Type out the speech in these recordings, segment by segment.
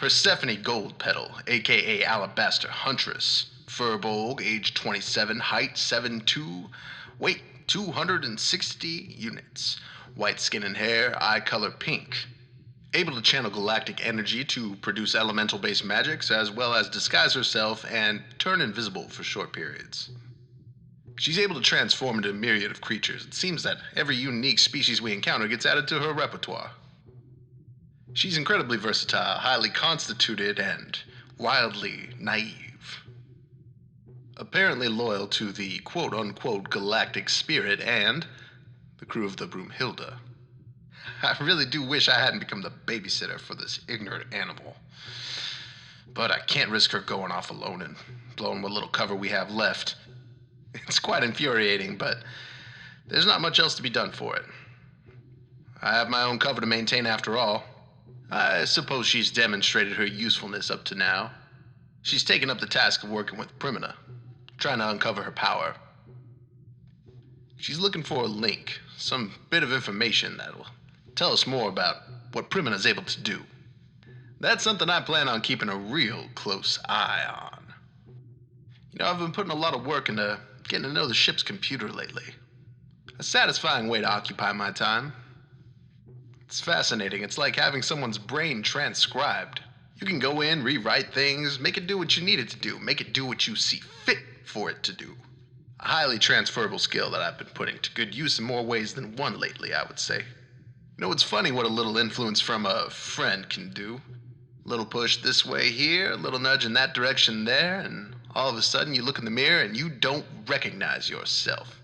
Persephone Goldpetal, a.k.a. Alabaster Huntress. Furbolg, age 27, height 7'2", weight 260 units. White skin and hair, eye color pink. Able to channel galactic energy to produce elemental-based magics, as well as disguise herself and turn invisible for short periods. She's able to transform into a myriad of creatures. It seems that every unique species we encounter gets added to her repertoire. She's incredibly versatile, highly constituted, and wildly naive. Apparently loyal to the quote-unquote galactic spirit and the crew of the Brunhilde. I really do wish I hadn't become the babysitter for this ignorant animal. But I can't risk her going off alone and blowing what little cover we have left. It's quite infuriating, but there's not much else to be done for it. I have my own cover to maintain after all. I suppose she's demonstrated her usefulness up to now. She's taken up the task of working with Primina, trying to uncover her power. She's looking for a link, some bit of information that will tell us more about what Primina's able to do. That's something I plan on keeping a real close eye on. You know, I've been putting a lot of work into getting to know the ship's computer lately. A satisfying way to occupy my time. It's fascinating. It's like having someone's brain transcribed. You can go in, rewrite things, make it do what you need it to do, make it do what you see fit for it to do. A highly transferable skill that I've been putting to good use in more ways than one lately, I would say. You know, it's funny what a little influence from a friend can do. A little push this way here, a little nudge in that direction there, and all of a sudden you look in the mirror and you don't recognize yourself.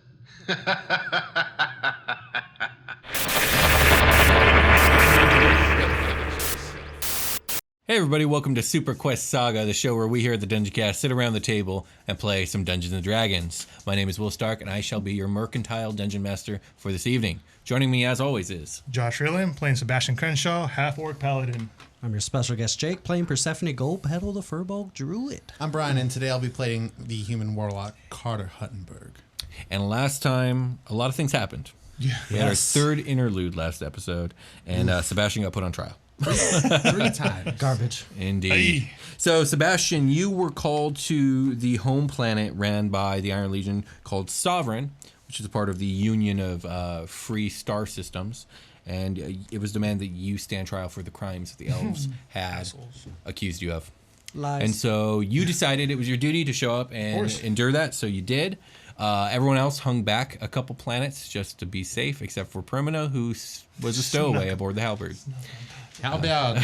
Hey everybody, welcome to SuperQuest Saga, the show where we here at the Dungeoncast sit around the table and play some Dungeons & Dragons. My name is Will Stark, and I shall be your mercantile dungeon master for this evening. Joining me, as always, is... Josh Rillen, playing Sebastian Crenshaw, half-orc paladin. I'm your special guest, Jake, playing Persephone Goldpetal, the Furbolg Druid. I'm Brian, and today I'll be playing the human warlock, Carter Huttenberg. And last time, a lot of things happened. Yeah. We had our third interlude last episode, and Sebastian got put on trial. 3 times. Garbage. Indeed. Aye. So, Sebastian, you were called to the home planet ran by the Iron Legion called Sovereign, which is a part of the Union of Free Star Systems. And it was demanded that you stand trial for the crimes that the elves had accused you of. Lies. And so you decided it was your duty to show up and endure that, so you did. Everyone else hung back a couple planets just to be safe, except for Primina, who was a stowaway aboard the Halberd. How about...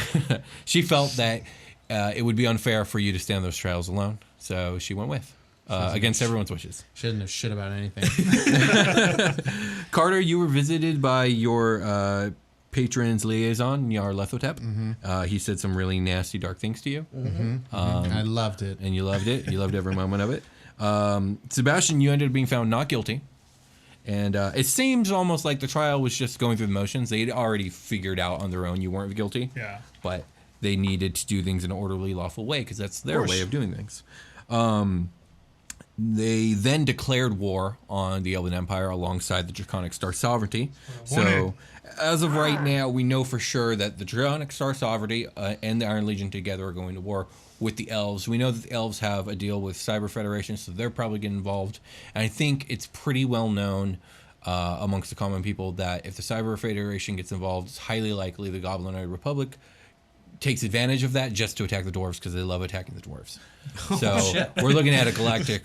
She felt that it would be unfair for you to stand those trials alone, so she went with, against everyone's wishes. Shouldn't have shit about anything. Carter, you were visited by your patron's liaison, Yar Lethotep. Mm-hmm. He said some really nasty, dark things to you. Mm-hmm. I loved it. And you loved it. You loved every moment of it. Sebastian, you ended up being found not guilty. And it seems almost like the trial was just going through the motions. They'd already figured out on their own you weren't guilty. Yeah. But they needed to do things in an orderly, lawful way because that's their way of doing things. They then declared war on the Elven Empire alongside the Draconic Star Sovereignty. So, as of right now, we know for sure that the Draconic Star Sovereignty and the Iron Legion together are going to war with the Elves. We know that the Elves have a deal with Saber Federation, so they're probably getting involved. And I think it's pretty well known amongst the common people that if the Saber Federation gets involved, it's highly likely the Goblinoid Republic takes advantage of that just to attack the dwarves because they love attacking the dwarves. So we're looking at a galactic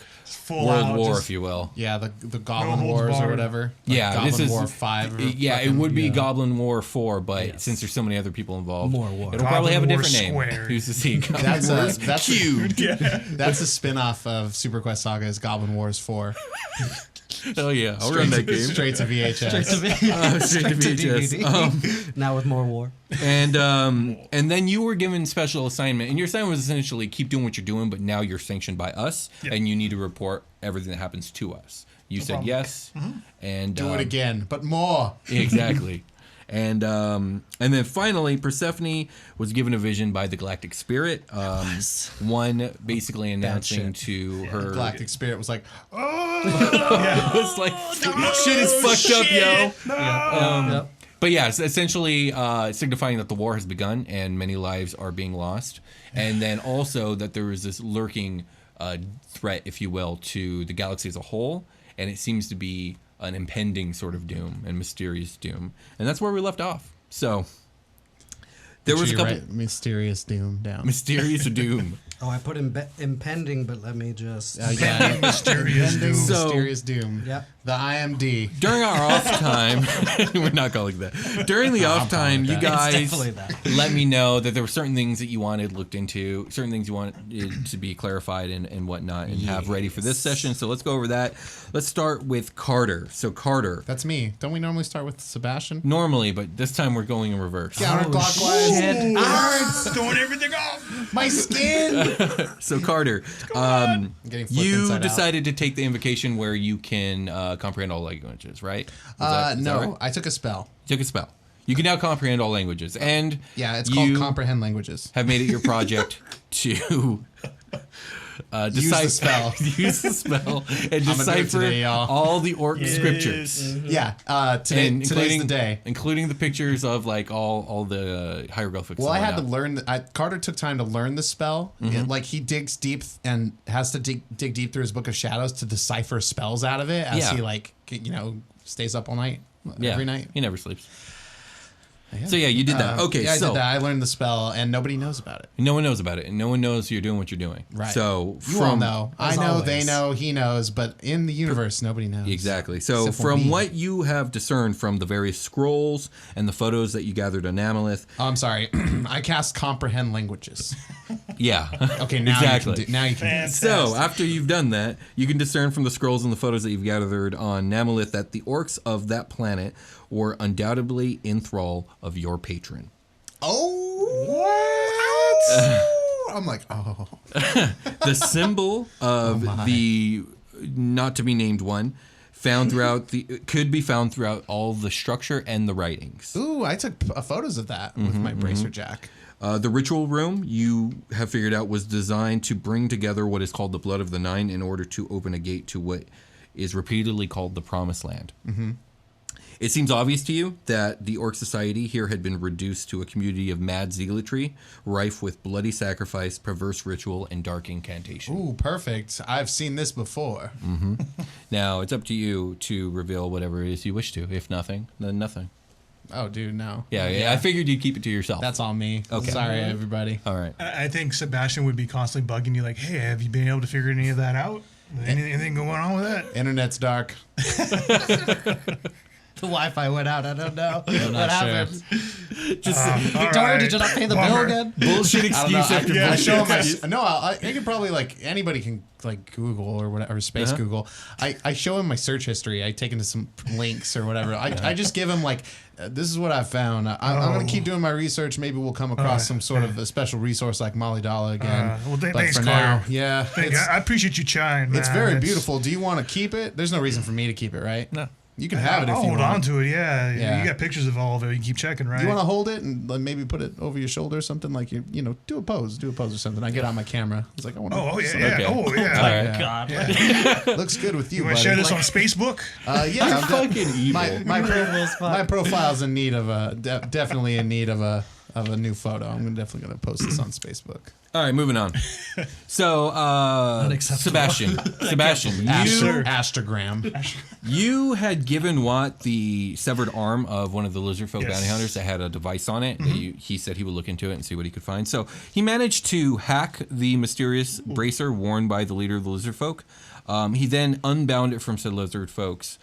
world war, if you will. Yeah, the Goblin Wars or whatever. Like yeah, Goblin War 5. Yeah, it would be Goblin War 4, but since there's so many other people involved, More war. it'll probably have a different Squared. name. Who's to see? That's cute. That's a spin-off of SuperQuest Saga is Goblin Wars 4. Oh yeah, I'll run that game. Straight to VHS. Straight to VHS. Now with more war. And then you were given special assignment, and your assignment was essentially keep doing what you're doing, but now you're sanctioned by us, and you need to report everything that happens to us. You said yes, and Do it again, but more. Exactly. And then finally, Persephone was given a vision by the Galactic Spirit. One basically announcing to her. The Galactic Spirit was like, It was like, shit is fucked up, yo. No. But yeah, it's essentially signifying that the war has begun and many lives are being lost. And then also that there is this lurking threat, if you will, to the galaxy as a whole. And it seems to be an impending sort of doom and mysterious doom. And that's where we left off. So there was a couple... Mysterious doom down. Mysterious doom. Oh, I put impending, but let me just... Mysterious doom. Mysterious doom. Yep. The IMD. During our off time, we're not calling that. During the off time, you guys definitely that. let me know that there were certain things that you wanted looked into, certain things you wanted to be clarified and whatnot, and have ready for this session. So let's go over that. Let's start with Carter. So Carter. That's me. Don't we normally start with Sebastian? Normally, but this time we're going in reverse. Counterclockwise. Shit. Throwing everything off. My skin. So Carter, I'm getting flipped you inside out. decided to take the invocation where you can comprehend all languages, right? Is that No, right? I took a spell. You took a spell. You can now comprehend all languages, and Yeah, it's called comprehend languages. have made it your project to Use the spell. use the spell and do it decipher today, y'all. all the orc scriptures. Yeah, today's the day. Including the pictures of like all the hieroglyphics. Well, I and had to whatnot. learn. Carter took time to learn the spell. Like he digs deep and has to dig deep through his book of shadows to decipher spells out of it as Yeah. he stays up all night every night. He never sleeps. So yeah, you did that. Okay, yeah, I so did that. I learned the spell, and nobody knows about it. no one knows about it, and no one knows you're doing what you're doing. Right. So You all know. I as know. They always. know. He knows. But in the universe, nobody knows. Exactly. So Except for from me. what you have discerned from the various scrolls and the photos that you gathered on Amalith, Oh, I'm sorry. I cast comprehend languages. yeah. Okay, now exactly. you can now you can. Fantastic. So, after you've done that, you can discern from the scrolls and the photos that you've gathered on Namalith that the orcs of that planet were undoubtedly in thrall of your patron. Oh, what? I'm like, oh. The symbol of the not to be named one found throughout could be found throughout all the structure and the writings. Ooh, I took photos of that with my bracer jack. The ritual room you have figured out was designed to bring together what is called the Blood of the Nine in order to open a gate to what is repeatedly called the Promised Land. Mm-hmm. It seems obvious to you that the orc society here had been reduced to a community of mad zealotry, rife with bloody sacrifice, perverse ritual, and dark incantation. Ooh, perfect. I've seen this before. Now, it's up to you to reveal whatever it is you wish to. If nothing, then nothing. Oh, dude, no. Yeah, I figured you'd keep it to yourself. That's all me. Okay. Sorry, everybody. all right. I think Sebastian would be constantly bugging you like, hey, have you been able to figure any of that out? Anything going on with that? Internet's dark. The Wi-Fi went out. I don't know I'm what not sure. happened. Just Victoria, did you not pay the bill Bummer. again? bullshit I don't know. excuse after I bullshit show him excuse. I can probably anybody can Google or whatever, space Google. I show him my search history. I take him to some links or whatever. I just give him this is what I found. I'm going to keep doing my research. Maybe we'll come across some sort of a special resource like Molly Dalla again. Well, but thanks, for Carter. now, yeah. I appreciate you trying, man. It's very beautiful. Do you want to keep it? There's no reason for me to keep it, right? No. You can have it if I'll you hold want. on to it, yeah. Yeah. You got pictures of all of it. You can keep checking, right? Do you want to hold it and maybe put it over your shoulder or something? Like do a pose or something. I get on my camera. It's like I want to. Oh, yeah. Okay. Oh, yeah. All right. God. Looks good with you, You want buddy. to share this on Facebook? Yeah, I'm Fucking evil. my profile's in need of definitely in need of a new photo. I'm definitely gonna post this on Facebook. All right, moving on. So, Sebastian, Astagram. you had given Watt the severed arm of one of the lizard folk Yes. bounty hunters that had a device on it. That he said he would look into it and see what he could find. So he managed to hack the mysterious bracer worn by the leader of the lizard folk. He then unbound it from said lizard folks,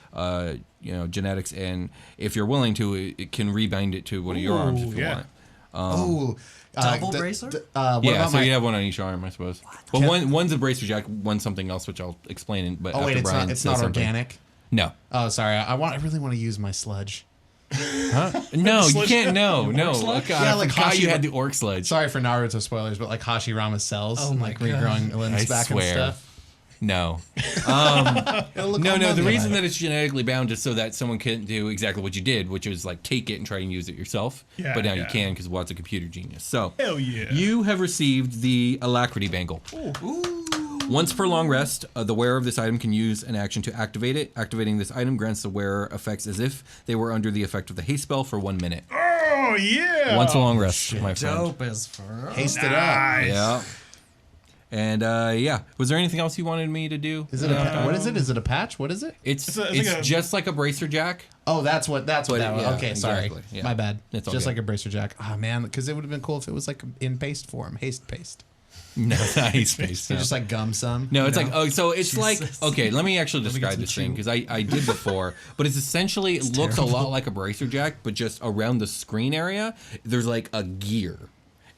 genetics, and if you're willing to, it can rebind it to one of your arms if you yeah. want. Double bracer? What Yeah, about so my? you have one on each arm, I suppose. Well, one's a bracer jack, one's something else, which I'll explain. But Oh wait, after Brian it's says not something. organic. No, Oh, sorry. I really want to use my sludge. no, you Sludge? can't. No. sludge? God, Yeah, I like forgot you Hashi- had the orc sledge. Sorry for Naruto spoilers, but like Hashirama's cells, Oh my regrowing limbs I back swear. and stuff. No. It'll look No. all The mummy-like. reason that it's genetically bound is so that someone can do exactly what you did, which was take it and try and use it yourself. Yeah, but now you yeah. can because Watt's a computer genius. So Hell yeah. you have received the Alacrity Bangle. Once per long rest, the wearer of this item can use an action to activate it. Activating this item grants the wearer effects as if they were under the effect of the haste spell for 1 minute. Oh, yeah. Once a long rest, my friend. Dope as fuck. Haste it up. Nice. Yeah. And yeah, was there anything else you wanted me to do? Is it what is it? Is it a patch? What is it? It's like a- just like a bracer jack. Oh, that's what that was. yeah, Okay, sorry. exactly, yeah. My bad. It's all Just good. like a bracer jack. Oh man, because it would have been cool if it was like in paste form, haste paste. No, not haste space. You just like gum some. No, it's you like, know? oh, so it's like, okay, let me actually get describe some this thing chew. because I did before, but it's essentially, it looks a lot like a bracer jack, but just around the screen area, there's like a gear.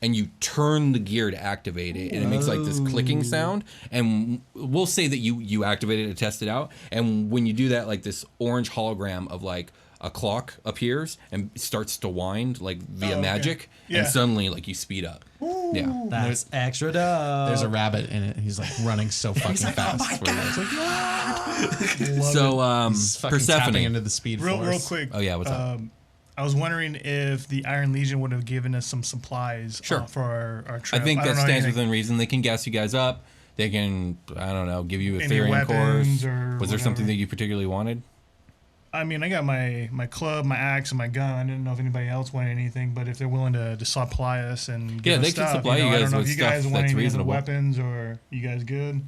And you turn the gear to activate it, and it makes like this clicking sound. And we'll say that you activate it to test it out. And when you do that, like this orange hologram of like a clock appears and starts to wind like via okay. magic, Yeah. and suddenly like you speed up. Yeah. That's extra dope. There's a rabbit in it. He's like running so fucking fast. "Oh my Love So He's fucking tapping Persephone. into the speed it. Real force. quick. Oh yeah, what's up? I was wondering if the Iron Legion would have given us some supplies Sure. For our I trip. think don't that know stands anything. within reason. They can gas you guys up. They can, I don't know, give you Any Ethereum weapons cores. or Was there something whatever. that you particularly wanted? I mean, I got my club, my axe, and my gun. I didn't know if anybody else wanted anything, but if they're willing to supply us and give Yeah, us they can stuff, supply you I guys don't know with if you guys stuff want that's any of the reasonable. weapons or you guys good.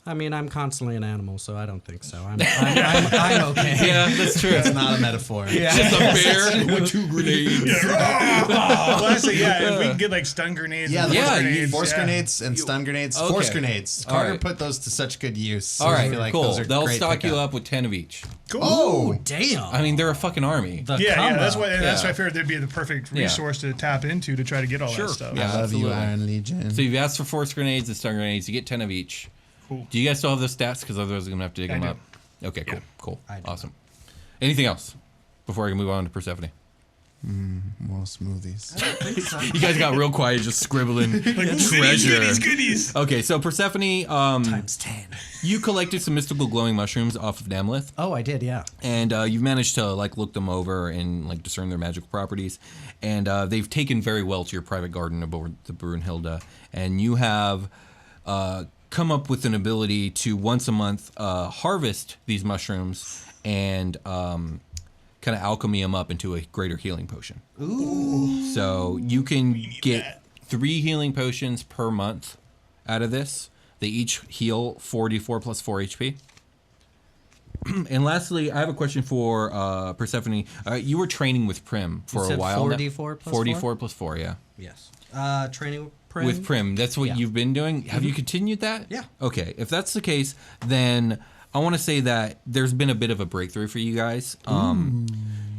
I mean, I'm constantly an animal, so I don't think so. I'm okay. Yeah, that's true. It's not a metaphor. Just a bear with 2 grenades. Well, I say, yeah, if we can get like stun grenades. Yeah, and the Yeah, force you- grenades, force yeah. grenades and stun grenades. Okay. Force grenades. All Carter right. put those to such good use. All I right, feel like cool. those are They'll great stock you pickup. up with 10 of each. Cool. Oh, damn. I mean, they're a fucking army. The Yeah, combo. that's why Yeah. I figured there'd be the perfect Yeah. resource to tap into to try to get all Sure. that stuff. Yeah. I love you, Absolutely. Iron Legion. So you've asked for force grenades and stun grenades. You get 10 of each. Cool. Do you guys still have those stats? Because otherwise I'm going to have to dig I them do. up. Okay, cool. Yeah. Cool. I do. Awesome. Anything else before I can move on to Persephone? More smoothies. You guys got real quiet, just scribbling Goodies, treasure. goodies. Okay, so Persephone, Times 10. you collected some mystical glowing mushrooms off of Namleth, Oh, I did, yeah. and you've managed to like look them over and like discern their magical properties, and they've taken very well to your private garden aboard the Brunhilde, and you have come up with an ability to once a month harvest these mushrooms and kind of alchemy them up into a greater healing potion. Ooh! So you can get 3 healing potions per month out of this. They each heal 4d4 plus 4 HP. And lastly, I have a question for Persephone. You were training with Prim for said a while. 4d4 plus 4d4 4? plus 4, yeah. Yes. Training with Prim. With Prim, that's what Yeah. you've been doing. Have you continued that? Yeah. Okay, if that's the case, then I want to say that there's been a bit of a breakthrough for you guys.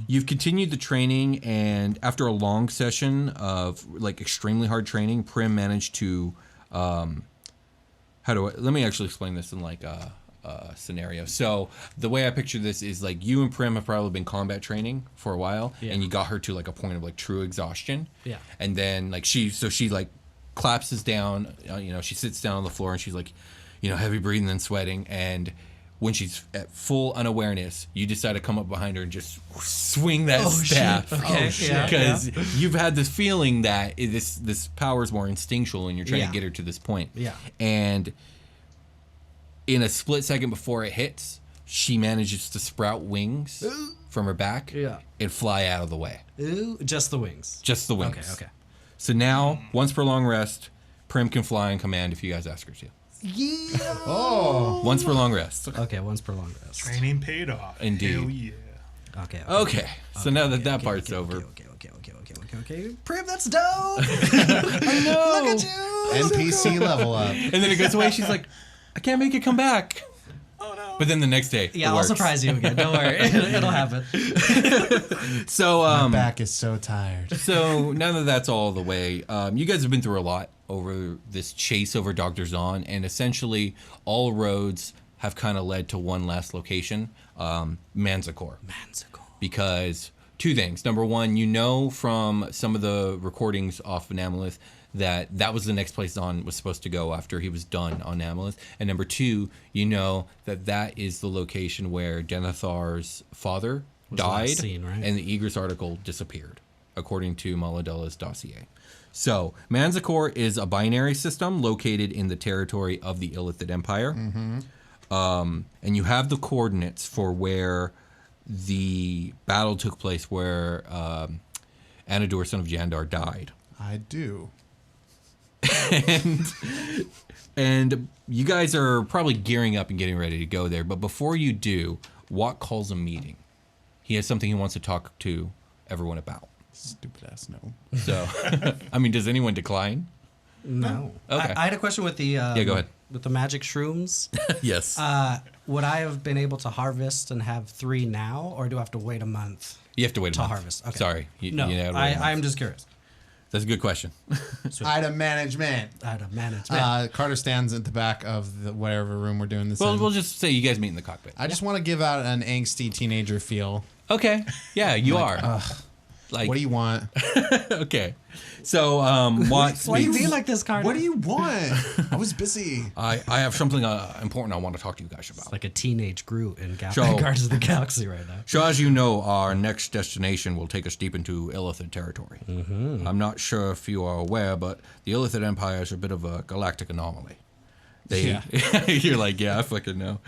You've continued the training, and after a long session of like extremely hard training, Prim managed to let me actually explain this in like a scenario. So the way I picture this is like you and Prim have probably been combat training for a while, Yeah. and you got her to like a point of like true exhaustion. Yeah. And then like she like collapses down, she sits down on the floor and she's like, heavy breathing and sweating, and when she's at full unawareness, you decide to come up behind her and just swing that staff. Okay. Oh, shit. Because you've had this feeling that this power is more instinctual and you're trying Yeah. to get her to this point. Yeah. And in a split second before it hits, she manages to sprout wings from her back Yeah. and fly out of the way. Ooh, just the wings. Just the wings. Okay. So now, once per long rest, Prim can fly on command if you guys ask her to. Yeah. Oh. Once per long rest. Okay, once per long rest. Training paid off. Indeed. Hell yeah. Okay. Okay. So now that part's over. Okay. Prim, that's dope. I know. Look at you. NPC level up. And then it goes away. She's like, I can't make it come back. Oh no. But then the next day, Yeah, it I'll works. surprise you again. Don't worry. It'll happen. So My back is so tired. So now that that's all the way, you guys have been through a lot over this chase over Dr. Zahn, and essentially all roads have kind of led to one last location, Manzicore. Because 2 things. Number 1, from some of the recordings off of Namleth that was the next place Zahn was supposed to go after he was done on Namleth. And number 2, that is the location where Denethar's father died, last seen, right? and the Egress article disappeared. according to Maladella's dossier. So, Manzicore is a binary system located in the territory of the Illithid Empire. And you have the coordinates for where the battle took place, where Anadur, son of Jandar, died. I do. And you guys are probably gearing up and getting ready to go there. But before you do, Watt calls a meeting. He has something he wants to talk to everyone about. Stupid ass no. So, I mean, does anyone decline? No. Okay. I had a question with the Yeah, go ahead. with the magic shrooms. Yes. Would I have been able to harvest and have 3 now, or do I have to wait a month? You have to wait a to month. harvest. Okay. Sorry. No, you have to wait a month. I'm just curious. That's a good question. Item management. Out of management. Carter stands at the back of the whatever room we're doing this Well, in. we'll just say you guys meet in the cockpit. I just want to give out an angsty teenager feel. Okay. Yeah, you are. Like, What do you want? okay. So, Watt Why are you speaks. being like this, Carter? What do you want? I was busy. I have something important I want to talk to you guys about. Like a teenage Groot in So- Guardians of the Galaxy right now. So as you know, our next destination will take us deep into Illithid territory. I'm not sure if you are aware, but the Illithid Empire is a bit of a galactic anomaly. They, You're like, yeah, I fucking know.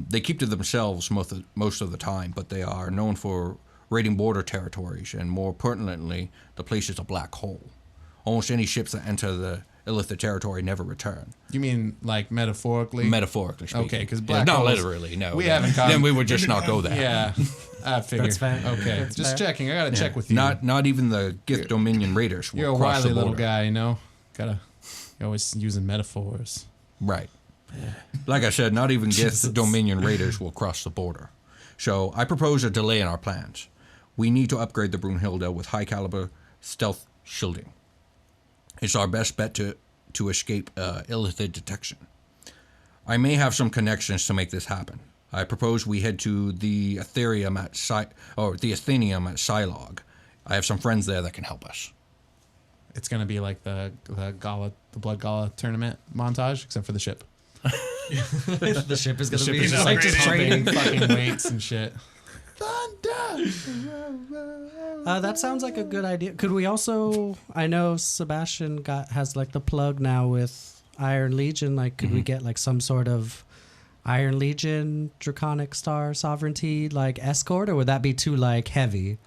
They keep to themselves most of the time, but they are known for raiding border territories, and more pertinently, the place is a black hole. Almost any ships that enter the Illithid territory never return. You mean like metaphorically? Metaphorically speaking. Okay, 'cause Yeah, black not holes- literally, no. we Then- haven't come- Then we would just not go there. Yeah, I figured. That's fair. Okay, That's just fair. checking. I gotta check with you. Not even the Gith Dominion Raiders will You're a cross wily the little border. guy, you know. You're always using metaphors. Right. Like I said, not even Gith Dominion Raiders will cross the border. So I propose a delay in our plans. We need to upgrade the Brunhilde with high caliber stealth shielding. It's our best bet to escape Illithid detection. I may have some connections to make this happen. I propose we head to the Atheneum at Psylog. I have some friends there that can help us. It's gonna be like the blood gala tournament montage, except for the ship. The ship is going to be is just like just upgraded. training. fucking weights and shit. That sounds like a good idea. Could we also? I know Sebastian has like the plug now with Iron Legion. Like, could we get like some sort of Iron Legion Draconic Star Sovereignty like escort, or would that be too like heavy?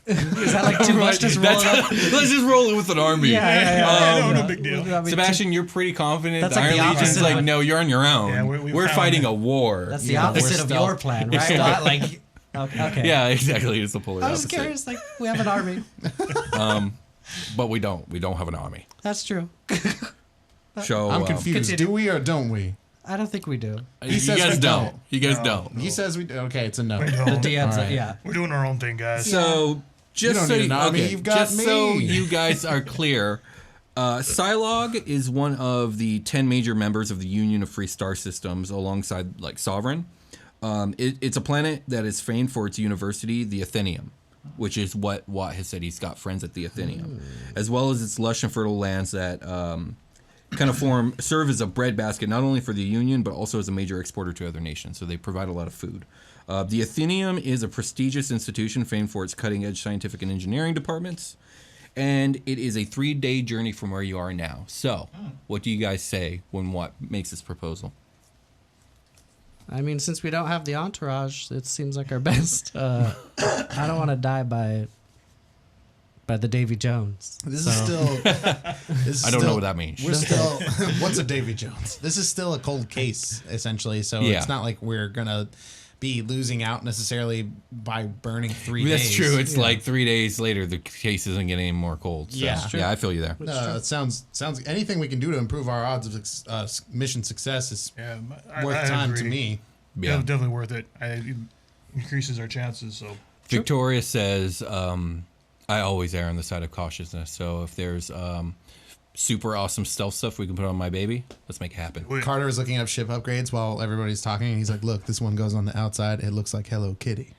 Is that like too much? Just roll it up. Let's just roll it with an army. No big deal. Would that be Sebastian, you're pretty confident. That's The like the Iron Legion's opposite like, of- no, you're on your own. Yeah, we're found fighting it. a war. That's the Yeah, opposite we're of stealth. your plan, right? Not like okay. Yeah, exactly. It's the polar I was opposite. curious. Like, we have an army. But we don't. We don't have an army. That's true. So I'm confused. continue. Do we or don't we? I don't think we do. You says guys we don't. don't. You guys don't. He says we do. Okay, it's a no. We The don't. DM's Alright. yeah. We're doing our own thing, guys. So just don't so need an army, okay, you've got just so me. you guys are clear, Psylog is one of the 10 major members of the Union of Free Star Systems, alongside like Sovereign. It's a planet that is famed for its university, the Atheneum, which is what Watt has said. He's got friends at the Atheneum, as well as its lush and fertile lands that kind of serve as a breadbasket not only for the Union but also as a major exporter to other nations. So they provide a lot of food. The Atheneum is a prestigious institution famed for its cutting-edge scientific and engineering departments, and it is a 3-day journey from where you are now. So, what do you guys say when Watt makes this proposal? I mean, since we don't have the entourage, it seems like our best. I don't want to die by the Davy Jones. This is still. I don't know what that means. We're still. What's a Davy Jones? This is still a cold case, essentially. So Yeah. it's not like we're gonna be losing out necessarily by burning 3 days. That's true. It's like 3 days later, the case isn't getting any more cold. So, Yeah. yeah, I feel you there. It sounds anything we can do to improve our odds of mission success is Yeah, worth time to agree. me. Yeah. Definitely worth it. It increases our chances. So Victoria says, I always err on the side of cautiousness. So if there's super awesome stealth stuff we can put on my baby, let's make it happen. Carter is looking up ship upgrades while everybody's talking, and he's like, "Look, this one goes on the outside. It looks like Hello Kitty."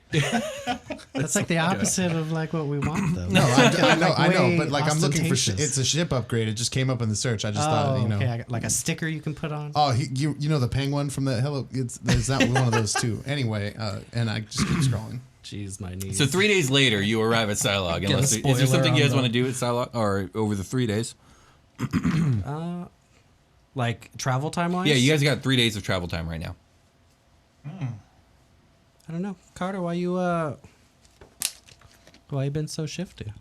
That's like the opposite of like what we want, though. No, I know, way but like I'm looking for ostentatious. it's a ship upgrade. It just came up in the search. I just thought, you know. okay, like a sticker you can put on. Oh, you know the penguin from the Hello? Is that one of those too? Anyway, and I just keep scrolling. Jeez, my knees. So 3 days later, you arrive at Psylog. Get a Is there spoiler something you on guys want to do at Psylog or over the 3 days? Like travel time wise? Yeah, you guys got 3 days of travel time right now. I don't know, Carter. Why you been so shifty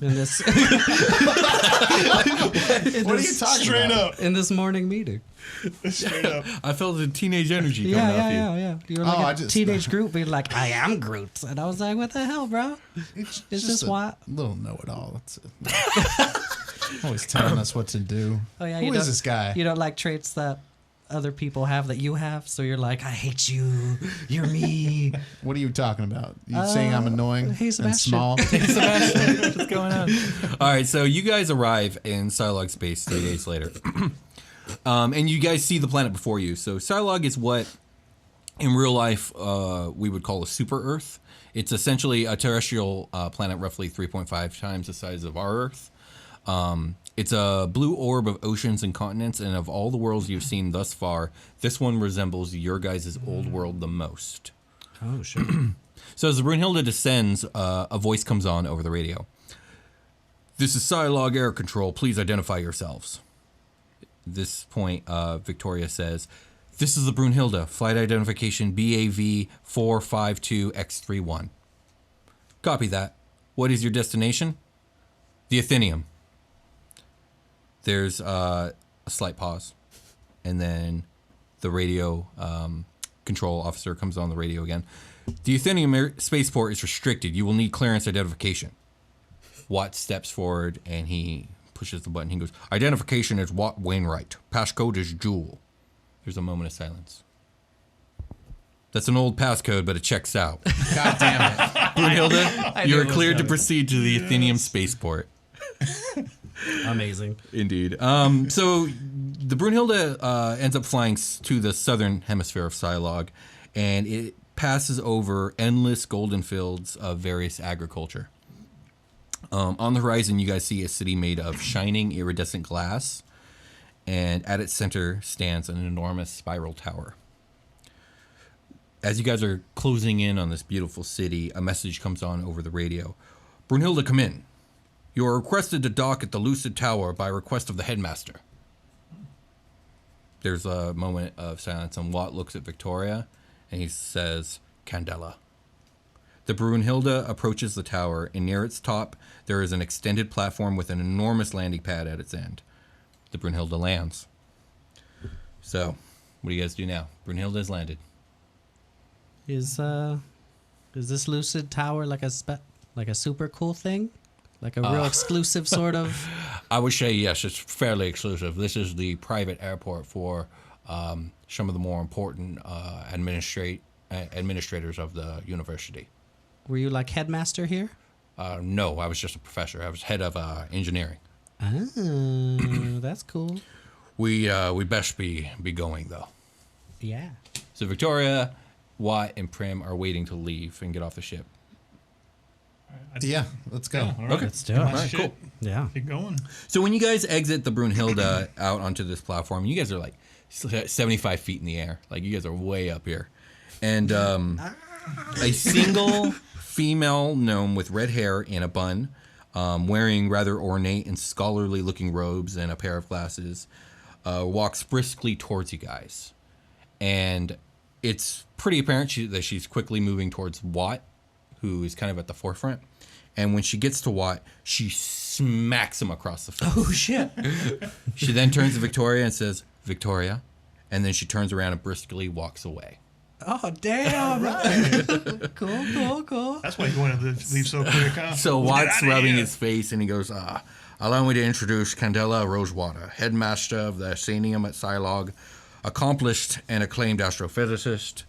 in this? What are you talking Straight about? up. In this morning meeting? Straight up. I felt the teenage energy coming off you. Yeah. You were like I a just- teenage group being like, I am Groot. And I was like, what the hell, bro? It's just a why- little know-it-all. That's it. Always telling us what to do. Oh, yeah, Who is this guy? You don't like traits that other people have that you have, so you're like, I hate you. You're me. What are you talking about? You saying I'm annoying hey, and Sebastian. small? What's going on? All right, so you guys arrive in Psylog space 3 days later. And you guys see the planet before you. So Psylog is what, in real life, we would call a super Earth. It's essentially a terrestrial planet roughly 3.5 times the size of our Earth. It's a blue orb of oceans and continents, and of all the worlds you've seen thus far, this one resembles your guys' old world the most. Oh, shit. So as the Brunhilde descends, a voice comes on over the radio. This is Psylog Air Control. Please identify yourselves. At this point, Victoria says, this is the Brunhilde. Flight identification BAV 452X31. Copy that. What is your destination? The Atheneum. There's a slight pause. And then the radio control officer comes on the radio again. The Atheneum spaceport is restricted. You will need clearance identification. Watt steps forward and he pushes the button. He goes, identification is Watt Wainwright. Passcode is Jewel. There's a moment of silence. That's an old passcode, but it checks out. God damn it. Brunhilde, you are cleared to proceed to the Atheneum spaceport. Amazing. Indeed. So the Brunhilde ends up flying to the southern hemisphere of Psylog, and it passes over endless golden fields of various agriculture. On the horizon, you guys see a city made of shining iridescent glass, and at its center stands an enormous spiral tower. As you guys are closing in on this beautiful city, a message comes on over the radio. Brunhilde, come in. You are requested to dock at the Lucid Tower by request of the headmaster. There's a moment of silence, and Watt looks at Victoria, and he says, Candela. The Brunhilde approaches the tower, and near its top, there is an extended platform with an enormous landing pad at its end. The Brunhilde lands. So, what do you guys do now? Brunhilde has landed. Is this Lucid Tower like a super cool thing? Like a real exclusive sort of? I would say yes, it's fairly exclusive. This is the private airport for some of the more important administrators of the university. Were you like headmaster here? No, I was just a professor. I was head of engineering. Oh, that's cool. We best be going though. Yeah. So Victoria, Watt, and Prim are waiting to leave and get off the ship. Yeah, let's go. All right. Okay. Let's do it. All right, cool. Yeah. Keep going. So when you guys exit the Brunhilde out onto this platform, you guys are like 75 feet in the air. Like you guys are way up here. And a single female gnome with red hair in a bun, wearing rather ornate and scholarly looking robes and a pair of glasses, walks briskly towards you guys. And it's pretty apparent that she's quickly moving towards Watt, who is kind of at the forefront. And when she gets to Watt, she smacks him across the face. Oh, shit. She then turns to Victoria and says, Victoria. And then she turns around and briskly walks away. Oh, damn. Cool. That's why you wanted to leave so quick, huh? So Get Watt's outta rubbing here. his face and he goes, allow me to introduce Candela Rosewater, headmaster of the Atheneum at Psylog, accomplished and acclaimed astrophysicist,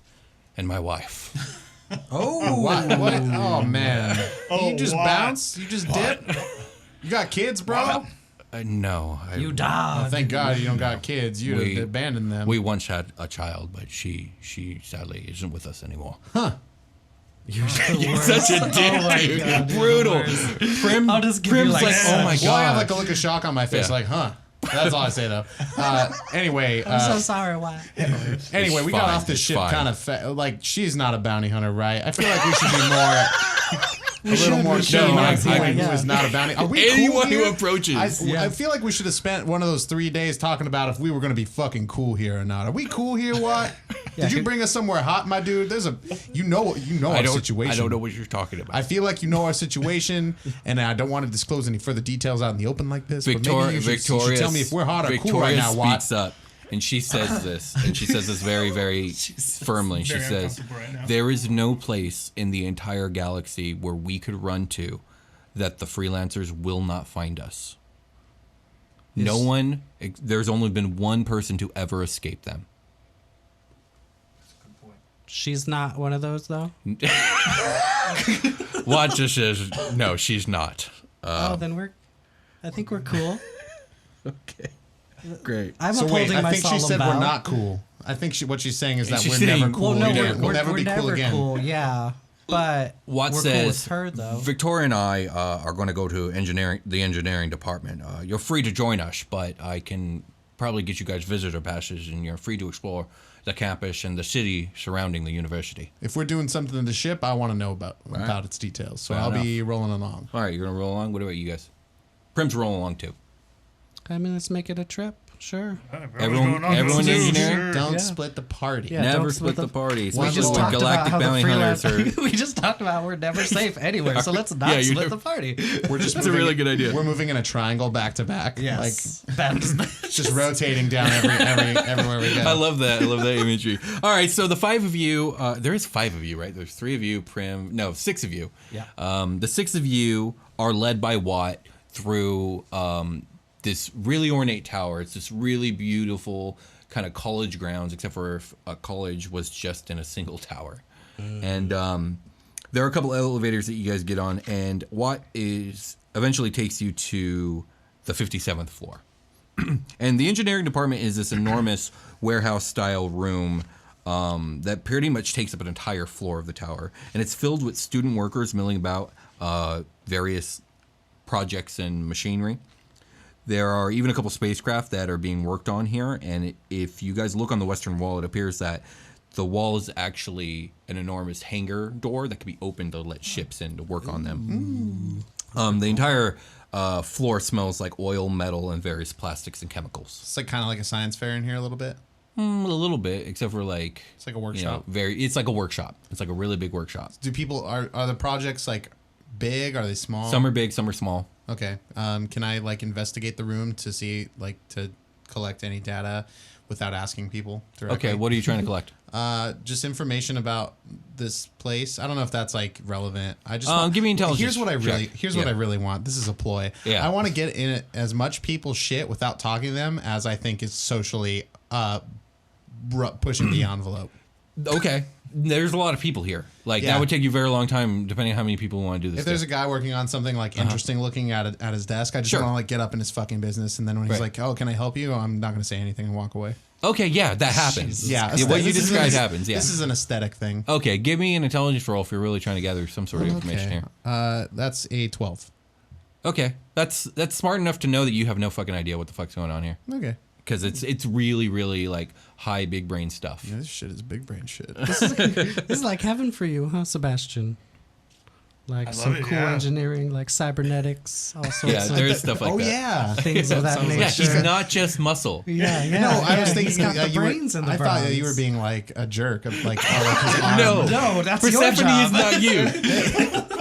and my wife. Oh, what? Oh, man. Oh, You just what? bounce? You just dip? You got kids, bro? No. You Oh, died. thank God you don't got kids. You'd We- have abandoned them. We once had a child, but she sadly isn't with us anymore. You're Such a dick, dude. Brutal. Prim's I'll just give you, Prim's like, like, oh my Well, I have god. like a look of shock on my face, Yeah. like, huh? That's all I say though. Anyway, I'm so sorry. Why? anyway, we got fine, off the it's ship fine. kind of like she's not a bounty hunter, right? I feel like we should be more. A little more keen on I- someone who is not a bounty. Are we Anyone cool who here? approaches. I feel like we should have spent one of those 3 days talking about if we were going to be fucking cool here or not. Are we cool here? What? Did you bring us somewhere hot, my dude? There's a you know our situation. I don't know what you're talking about. I feel like you know our situation, and I don't want to disclose any further details out in the open like this. But maybe you should tell me if we're hot or cool right now, Watt. speaks up, and she says this, very, very firmly. She very says, uncomfortable right now. "There is no place in the entire galaxy where we could run to that the freelancers will not find us. No one. There's only been one person to ever escape them." She's not one of those though. Watt just says, "No, she's not." Then I think we're cool. Okay, great. I'm So wait, upholding I my think she solemn said vow. we're not cool. I think what she's saying is that She's we're never saying- cool. Well, no, we'll never be cool again. Cool, yeah, but Watt we're says, cool with her though. Victoria and I are going to go to the engineering department. You're free to join us, but I can probably get you guys visitor passes, and you're free to explore the campus and the city surrounding the university. If we're doing something to the ship, I want to know about its details. So Fair I'll enough. be rolling along. All right, you're going to roll along? What about you guys? Prim's rolling along, too. I mean, let's make it a trip. Sure. Everyone engineering? Sure. Don't Yeah. split the party. Yeah. Never don't split split the party. We Especially just when talked about galactic how the bounty hunters freelance. are... We just talked about we're never safe anywhere, so let's not Yeah, you split never- the party. We're just That's a really good idea. We're moving in a triangle back to back. Yes. Like Just rotating down everywhere we go. I love that. I love that imagery. All right, so the 5 of you, there is 5 of you, right? There's 3 of you, Prim, no, 6 of you. Yeah. The 6 of you are led by Watt through this really ornate tower. It's this really beautiful kind of college grounds, except for if a college was just in a single tower. And there are a couple elevators that you guys get on, and Watt eventually takes you to the 57th floor. And the engineering department is this enormous warehouse-style room that pretty much takes up an entire floor of the tower. And it's filled with student workers milling about various projects and machinery. There are even a couple spacecraft that are being worked on here. And if you guys look on the western wall, it appears that the wall is actually an enormous hangar door that can be opened to let ships in to work on them. The entire floor smells like oil, metal, and various plastics and chemicals. It's like kind of like a science fair in here a little bit. A little bit, except for like It's like a workshop. it's like a workshop. It's like a really big workshop. Do people are the projects like big? Are they small? Some are big, some are small. Okay. Can I like investigate the room to see like to collect any data without asking people directly? Okay, what are you trying to collect? Just information about this place. I don't know if that's like relevant. I just Give me intelligence Here's what I really check. what Yeah. I really want. This is a ploy. Yeah. I want to get in it as much people's shit without talking to them as I think is socially pushing the envelope. Okay, there's a lot of people here. Like Yeah. that would take you a very long time, depending on how many people want to do this. If there's a guy working on something like interesting looking at his desk, I just Sure. want to like get up in his fucking business, and then when he's Right. like, "Oh, can I help you?" I'm not going to say anything and walk away. Okay, yeah, that happens. Yeah, what you this is described an- happens. Yeah. This is an aesthetic thing. Okay, give me an intelligence roll if you're really trying to gather some sort of information here. That's a 12. Okay, that's smart enough to know that you have no fucking idea what the fuck's going on here, Okay. because it's really really like high big brain stuff. Yeah, this shit is big brain shit. This is like heaven for you, huh, Sebastian? Like love some it, cool yeah. engineering, like cybernetics, all sorts Yeah, of there's stuff like Oh that. yeah. things of that nature. Yeah, he's not just muscle. Yeah, yeah. No, I was yeah, thinking he's got the you were- brains in the I thought that you were bronze. being like a jerk, of like, oh, like his arm. No, that's your Persephone job. is not you.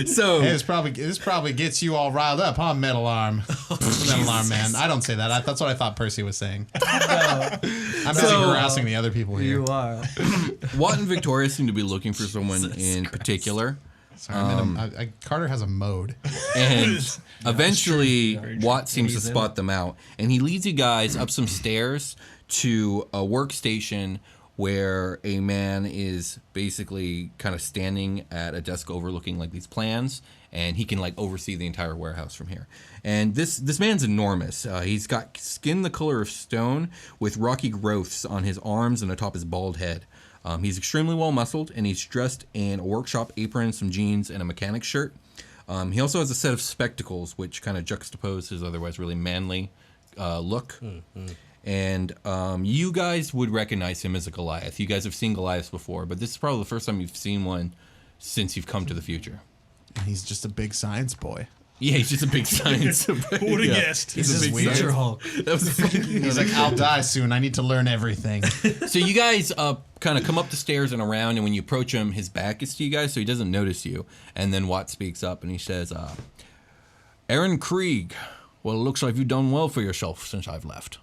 So Hey, this probably gets you all riled up, huh, metal arm? Metal arm man. I don't say that. That's what I thought Percy was saying. I'm busy So- harassing the other people here. You are. Watt and Victoria seem to be looking for someone in particular. Sorry, Carter has a mode. And eventually, Watt seems to spot them out. And he leads you guys up some stairs to a workstation where a man is basically kind of standing at a desk overlooking like these plans. And he can like oversee the entire warehouse from here. And this man's enormous. He's got skin the color of stone with rocky growths on his arms and atop his bald head. He's extremely well muscled, and he's dressed in a workshop apron, some jeans, and a mechanic's shirt. He also has a set of spectacles, which kind of juxtapose his otherwise really manly look. And you guys would recognize him as a Goliath. You guys have seen Goliaths before, but this is probably the first time you've seen one since you've come to the future. He's just a big science boy. Yeah, he's just a big science. Who would have guessed? He's a just big future science- Hulk. He's like, I'll die soon. I need to learn everything. So you guys kind of come up the stairs and around, and when you approach him, his back is to you guys, so he doesn't notice you. And then Watt speaks up, and he says, Aaron Krieg, well, it looks like you've done well for yourself since I've left.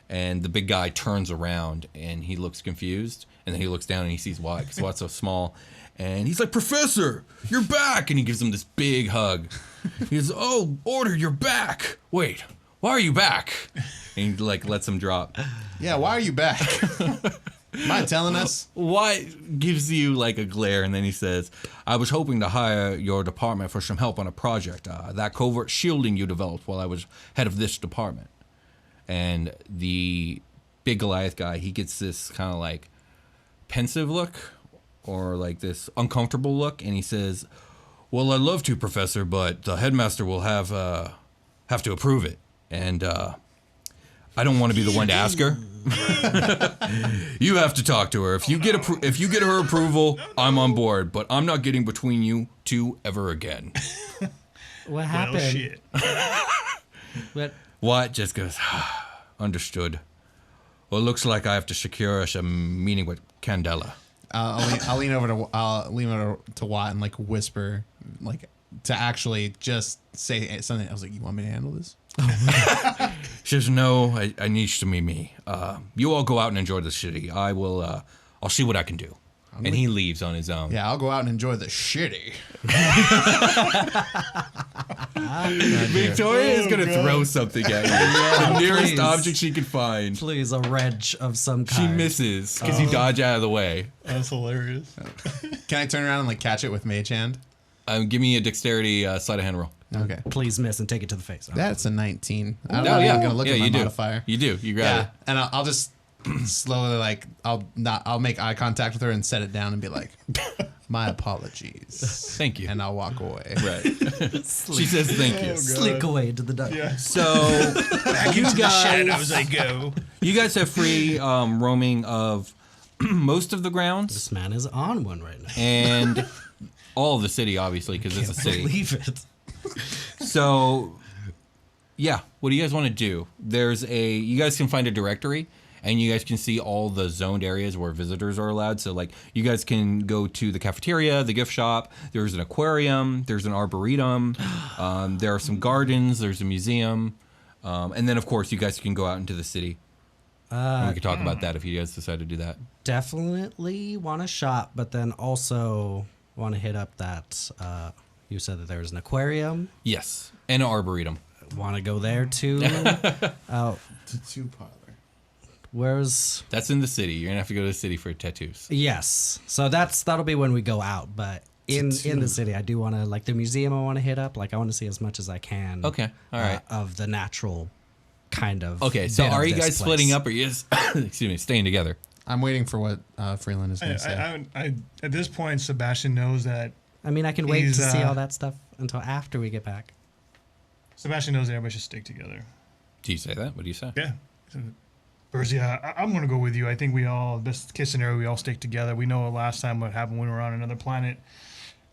And the big guy turns around, and he looks confused, and then he looks down, and he sees Watt, because Watt's so small. And he's like, Professor, you're back! And he gives him this big hug. He goes, oh, Order, you're back! Wait, why are you back? And he, like, lets him drop. Yeah, why are you back? Mind telling us? Watt gives you, like, a glare, and then he says, I was hoping to hire your department for some help on a project. That covert shielding you developed while I was head of this department. And the big Goliath guy, he gets this kind of, like, pensive look, or like this uncomfortable look, and he says, well, I'd love to, Professor, but the headmaster will have to approve it, and I don't want to be the one to ask her. You have to talk to her. If you get her approval, I'm on board, but I'm not getting between you two ever again. What happened? Well, shit. What? Watt just goes, understood. Well, it looks like I have to secure us a meeting with Candela. I'll lean over to Watt and like whisper, like to actually just say something. I was like, "You want me to handle this?" She says, "No, I need you to meet me. You all go out and enjoy the city. I will. I'll see what I can do." And he leaves on his own. Yeah, I'll go out and enjoy the shitty. Victoria is gonna throw something at you. The nearest please. object she can find. Please, a wrench of some She kind. misses because you dodge out of the way. That's hilarious. Can I turn around and like catch it with Mage Hand? Give me a dexterity sleight of hand roll. Okay. Please miss and take it to the face. That's a 19. I'm Oh, not yeah. even gonna look Yeah, at my you do. modifier. You do. You grab Yeah, it. and I'll just slowly like I'll make eye contact with her and set it down and be like, my apologies. Thank you. And I'll walk away. Right. She says thank you. Slink away into the dark. Yeah. So you guys, Shadows I go. you guys have free roaming of most of the grounds This man is on one right now. and all of the city, obviously, because it's a city. Believe it. So, yeah, what do you guys want to do? You guys can find a directory, and you guys can see all the zoned areas where visitors are allowed. So, like, you guys can go to the cafeteria, the gift shop. There's an aquarium. There's an arboretum. There are some gardens. There's a museum. And then, of course, you guys can go out into the city. And we could talk about that if you guys decide to do that. Definitely want to shop, but then also want to hit up that. You said that there was an aquarium. Yes, and an arboretum. Want to go there too? Tattoo parlor. Where's? That's in the city. You're gonna have to go to the city for tattoos. Yes. So that'll be when we go out. But in the city, I do want to like the museum. I want to hit up. Like I want to see as much as I can. Okay. All right. Of the natural kind of. Okay. So bit of are you this guys place. splitting up, or you just excuse me, staying together? I'm waiting for what Freeland is going to say. I at this point, Sebastian knows that. I mean, I can wait He's, to see all that stuff until after we get back. Sebastian knows that everybody should stick together. Do you say that? What do you say? Yeah. Percy, I'm going to go with you. I think best case scenario, we all stick together. We know last time what happened when we were on another planet.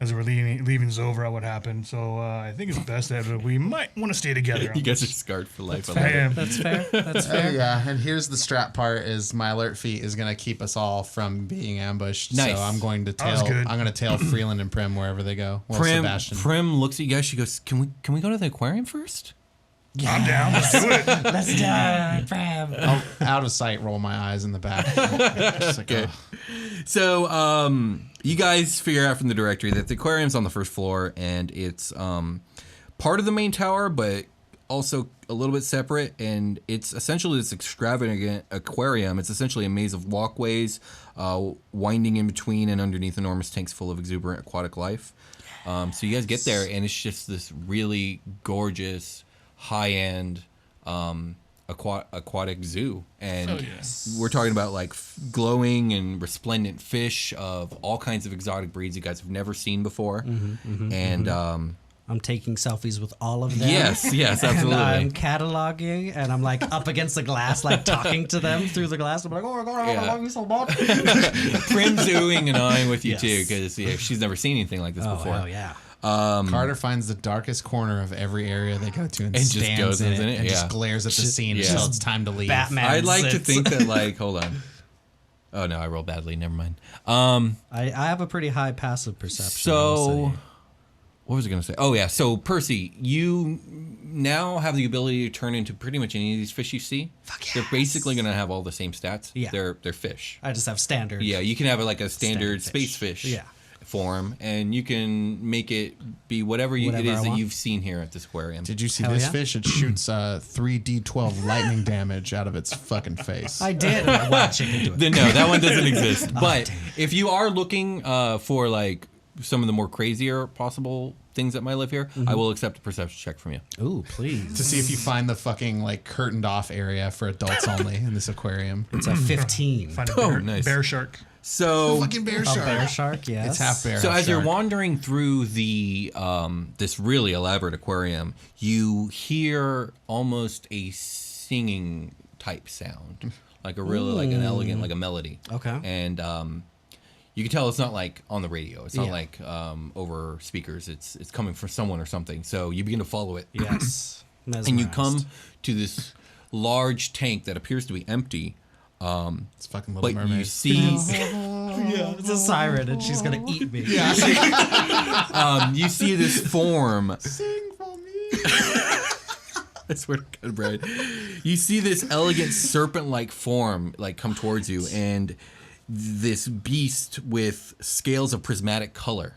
As we're leaving Zovra, what happened. So I think it's best that we might want to stay together. You guys are scarred for life. I am. That's fair. That's fair. Yeah, and here's the strap part: is my alert feat is going to keep us all from being ambushed. Nice. So I'm going to was good. tail Freeland and Prim wherever they go. Well, Prim Sebastian. looks at you guys. She goes, "Can we go to the aquarium first?" I'm down. Let's do it. Let's do it, Pram. I'll, out of sight, roll my eyes in the back. Just like, Okay. oh. So, you guys figure out from the directory that the aquarium's on the first floor, and it's part of the main tower, but also a little bit separate. And it's essentially this extravagant aquarium. It's essentially a maze of walkways, winding in between and underneath enormous tanks full of exuberant aquatic life. So you guys get there, and it's just this really gorgeous, high-end aquatic zoo, and we're talking about like glowing and resplendent fish of all kinds of exotic breeds you guys have never seen before, and I'm taking selfies with all of them. Yes, And absolutely. I'm cataloging, and I'm like up against the glass, like talking to them through the glass. I'm like, oh my god, I love you so much. Prim's oohing and eyeing with you Yes. too, because she's never seen anything like this Oh, before. hell yeah. Carter finds the darkest corner of every area they go to and just stands goes in in it it, and yeah. just glares at the scene until it's time to leave. Batman. I'd like to sits. think that, like, hold on. Oh no, I rolled badly. Never mind. I have a pretty high passive perception. I will So, say. what was I going to say? Oh yeah. So Percy, you now have the ability to turn into pretty much any of these fish you see. Fuck They're yes. basically going to have all the same stats. Yeah. They're fish. I just have standard. Yeah, you can have like a standard Standard space fish. Yeah. Form, and you can make it be whatever it Whatever I is that want. you've seen here at this aquarium. Did you see Hell this yeah. fish? It shoots 3d12 lightning damage out of its fucking face. I did. Watch it do it. No, that one doesn't exist. Oh, But dang if you are looking for like some of the more crazier possible things that might live here, I will accept a perception check from you. Ooh, please. to see if you find the fucking like curtained off area for adults only in this aquarium. It's a 15. Find a Oh, bear, nice. bear shark. So Fucking bear A shark. bear shark, yes. It's half bear. So half as you're shark. wandering through the this really elaborate aquarium, you hear almost a singing type sound, like a really like an elegant like a melody. Okay. And you can tell it's not like on the radio. It's not Yeah. like over speakers. It's coming from someone or something. So you begin to follow it, Yes. and you come Mesmerized. to this large tank that appears to be empty. It's fucking Little But Mermaid. you see, Yeah, it's a siren, and she's gonna eat me. Yeah. you see this form. Sing for me. I swear to God, Brad. You see this elegant serpent-like form like come towards you, and this beast with scales of prismatic color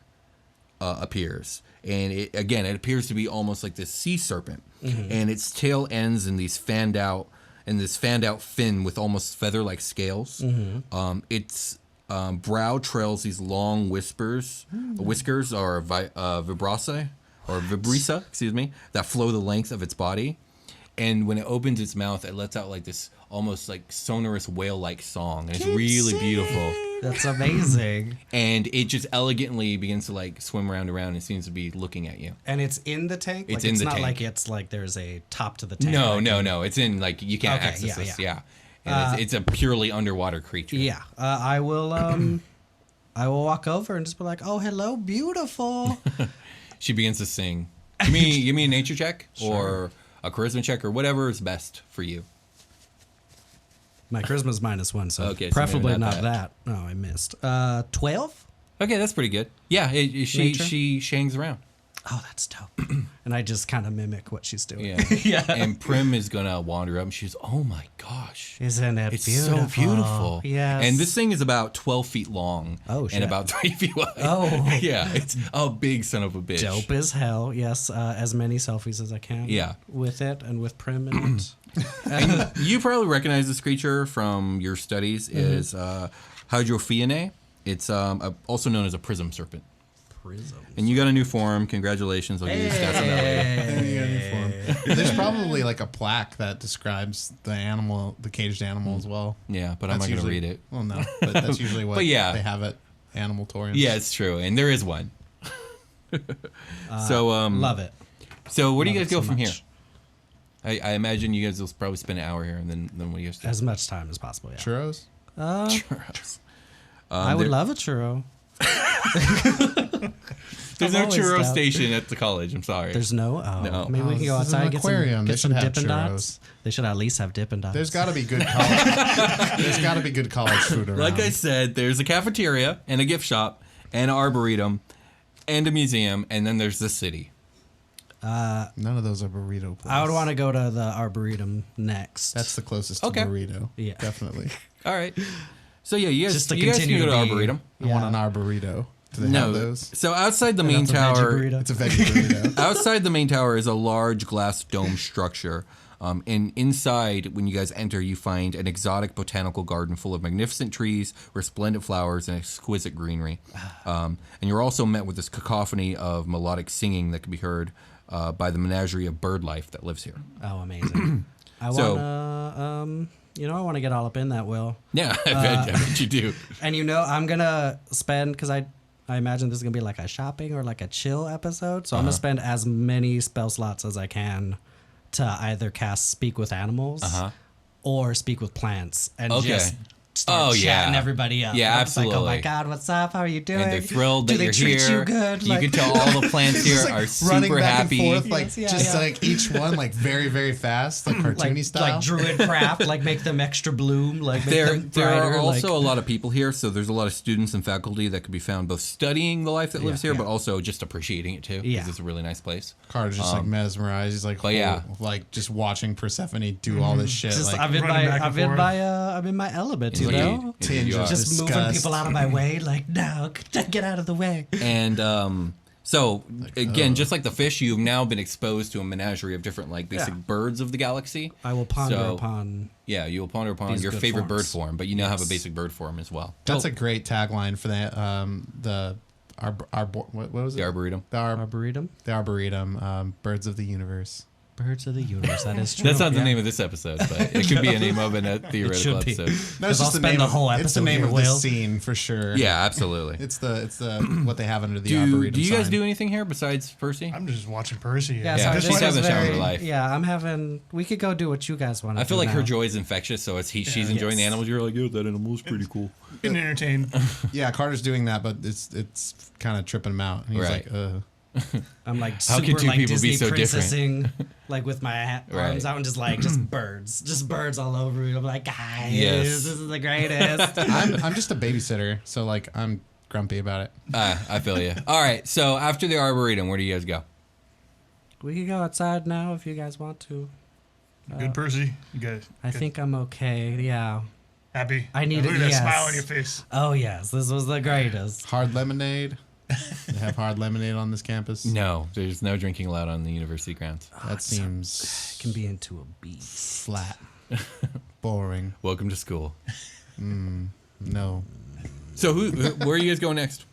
appears. And it appears to be almost like this sea serpent, and its tail ends in these fanned out fin with almost feather-like scales. Its brow trails these long whiskers or vibrisa, excuse me, that flow the length of its body. And when it opens its mouth, it lets out like this almost like sonorous whale-like song, and it's really beautiful. That's amazing. And it just elegantly begins to like swim around and seems to be looking at you. And it's in the tank? It's like, in it's the not tank. like it's like there's a top to the tank. No, like no. It's in like you can't Okay, access yeah, this. yeah. And it's a purely underwater creature. Yeah. I will I will walk over and just be like, "Oh, hello, beautiful." She begins to sing. Give me a nature check or a charisma check or whatever is best for you. My charisma's -1, so Okay, so preferably maybe not not that. Oh, I missed. 12? Okay, that's pretty good. Yeah, Nature? she hangs around. Oh, that's dope. And I just kind of mimic what she's doing. Yeah. Yeah. And Prim is gonna wander up and she's, oh my gosh. Isn't it It's beautiful? so beautiful. Yes. And this thing is about 12 feet long. Oh, shit. And about 3 feet wide. Oh. Yeah, it's a big son of a bitch. Dope as hell. Yes, as many selfies as I can. Yeah. With it and with Prim in it. And you probably recognize this creature from your studies is Hydrophianae. It's also known as a Prism Serpent. Prism. And you got a new form. Congratulations. I'll give you stats on that later. There's probably like a plaque that describes the animal, the caged animal as well. Yeah, but I'm That's not going to usually- read it. Well, no, but that's usually what But yeah. they have at animatoriums. Yeah, it's true. And there is one. So, Love it. So where do you Love guys it go so from here? much. I imagine you guys will probably spend an hour here, and then what do you guys do? As much time as possible, yeah. Churros? Churros. I would love a churro. There's I'm no always churro down. station at the college. I'm sorry. There's no. Oh, No. maybe we can go this is an outside and get aquarium. some, They get some should have Dippin' churros. Dots. They should at least have Dippin' Dots. There's got to be good college. There's got to be good college food around. Like I said, there's a cafeteria and a gift shop and an arboretum and a museum, and then there's the city. None of those are burrito places. I would want to go to the Arboretum next. That's the closest Okay. to burrito. Yeah. Definitely. All right. So yeah, you guys, Just to you guys can continue go to to be- arboretum. I want an arborito. Do they No. have those? So outside the main That's a veggie tower, burrito. It's a veggie burrito. outside the main tower is a large glass dome structure. And inside, when you guys enter, you find an exotic botanical garden full of magnificent trees, resplendent flowers, and exquisite greenery. And you're also met with this cacophony of melodic singing that can be heard by the menagerie of bird life that lives here. Oh, amazing. I So- wanna, I want to get all up in that, Will. Yeah, I bet you do. And I'm gonna spend because I I imagine this is gonna be like a shopping or like a chill episode. So I'm gonna spend as many spell slots as I can to either cast Speak with Animals or Speak with Plants and just start chatting everybody up. Yeah, And I'm absolutely. Like, oh my God, what's up? How are you doing? And they're thrilled Do that they you're treat here. you good? You can tell all the plants here are running super back happy. and forth, like Yes, like each one like very very fast, like cartoony like, style. like druid craft, like make them extra bloom, like make There them are brighter, also like, a lot of people here, so there's a lot of students and faculty that could be found both studying the life that lives here, but also just appreciating it too, because Yeah. it's a really nice place. Carter's just like mesmerized. He's like, but yeah. like just watching Persephone do all this shit. just, Like, I'm in running my back and forth. I'm in my element, you Indeed. know. Indeed you are. Just moving disgust. people out of my way, like no, get out of the way. And so again, just like the fish, you've now been exposed to a menagerie of different like basic Yeah. birds of the galaxy. I will ponder So, upon. Yeah, you will ponder upon These your good favorite bird forms. form, but you now have a basic bird form as well. that's a great tagline for that. What was it? The Arboretum. Arboretum, The Arboretum. Birds of the Universe. birds of the universe. That is true. That's not the yeah. name of this episode, but it could be a name of a theoretical should be. episode. No, it's I'll just the spend name the of whole It's the episode name here, of the Will. scene for sure. Yeah, absolutely. It's the what they have under the Do Arboretum. you guys sign. do anything here besides Percy? I'm just watching Percy. Yeah, Yeah, sorry, she's this having is the time of very- her life. Yeah, I'm having. We could go do what you guys want to do. I feel like her now. joy is infectious, so she's enjoying the Yes. animals. You're like, yo, that animal is pretty cool. Getting entertained. Yeah, Carter's doing that, but it's kind of tripping him out. And he's Right. like, I'm like How super can two like people be Disney so different? princessing, like with my arms Right. out and just birds all over me. I'm like, guys, Yes. this is the greatest. I'm just a babysitter, so like I'm grumpy about it. I feel you. All right, so after the Arboretum, where do you guys go? We can go outside now if you guys want to. Good Percy. You guys. I think I'm okay. Yeah. Happy. I need Look it, at that yes. smile on your face. Oh yes, this was the greatest. Hard lemonade. They have hard lemonade on this campus. No, there's no drinking allowed on the university grounds. That seems Can be into a beast. flat, boring. Welcome to school. No. So where are you guys going next?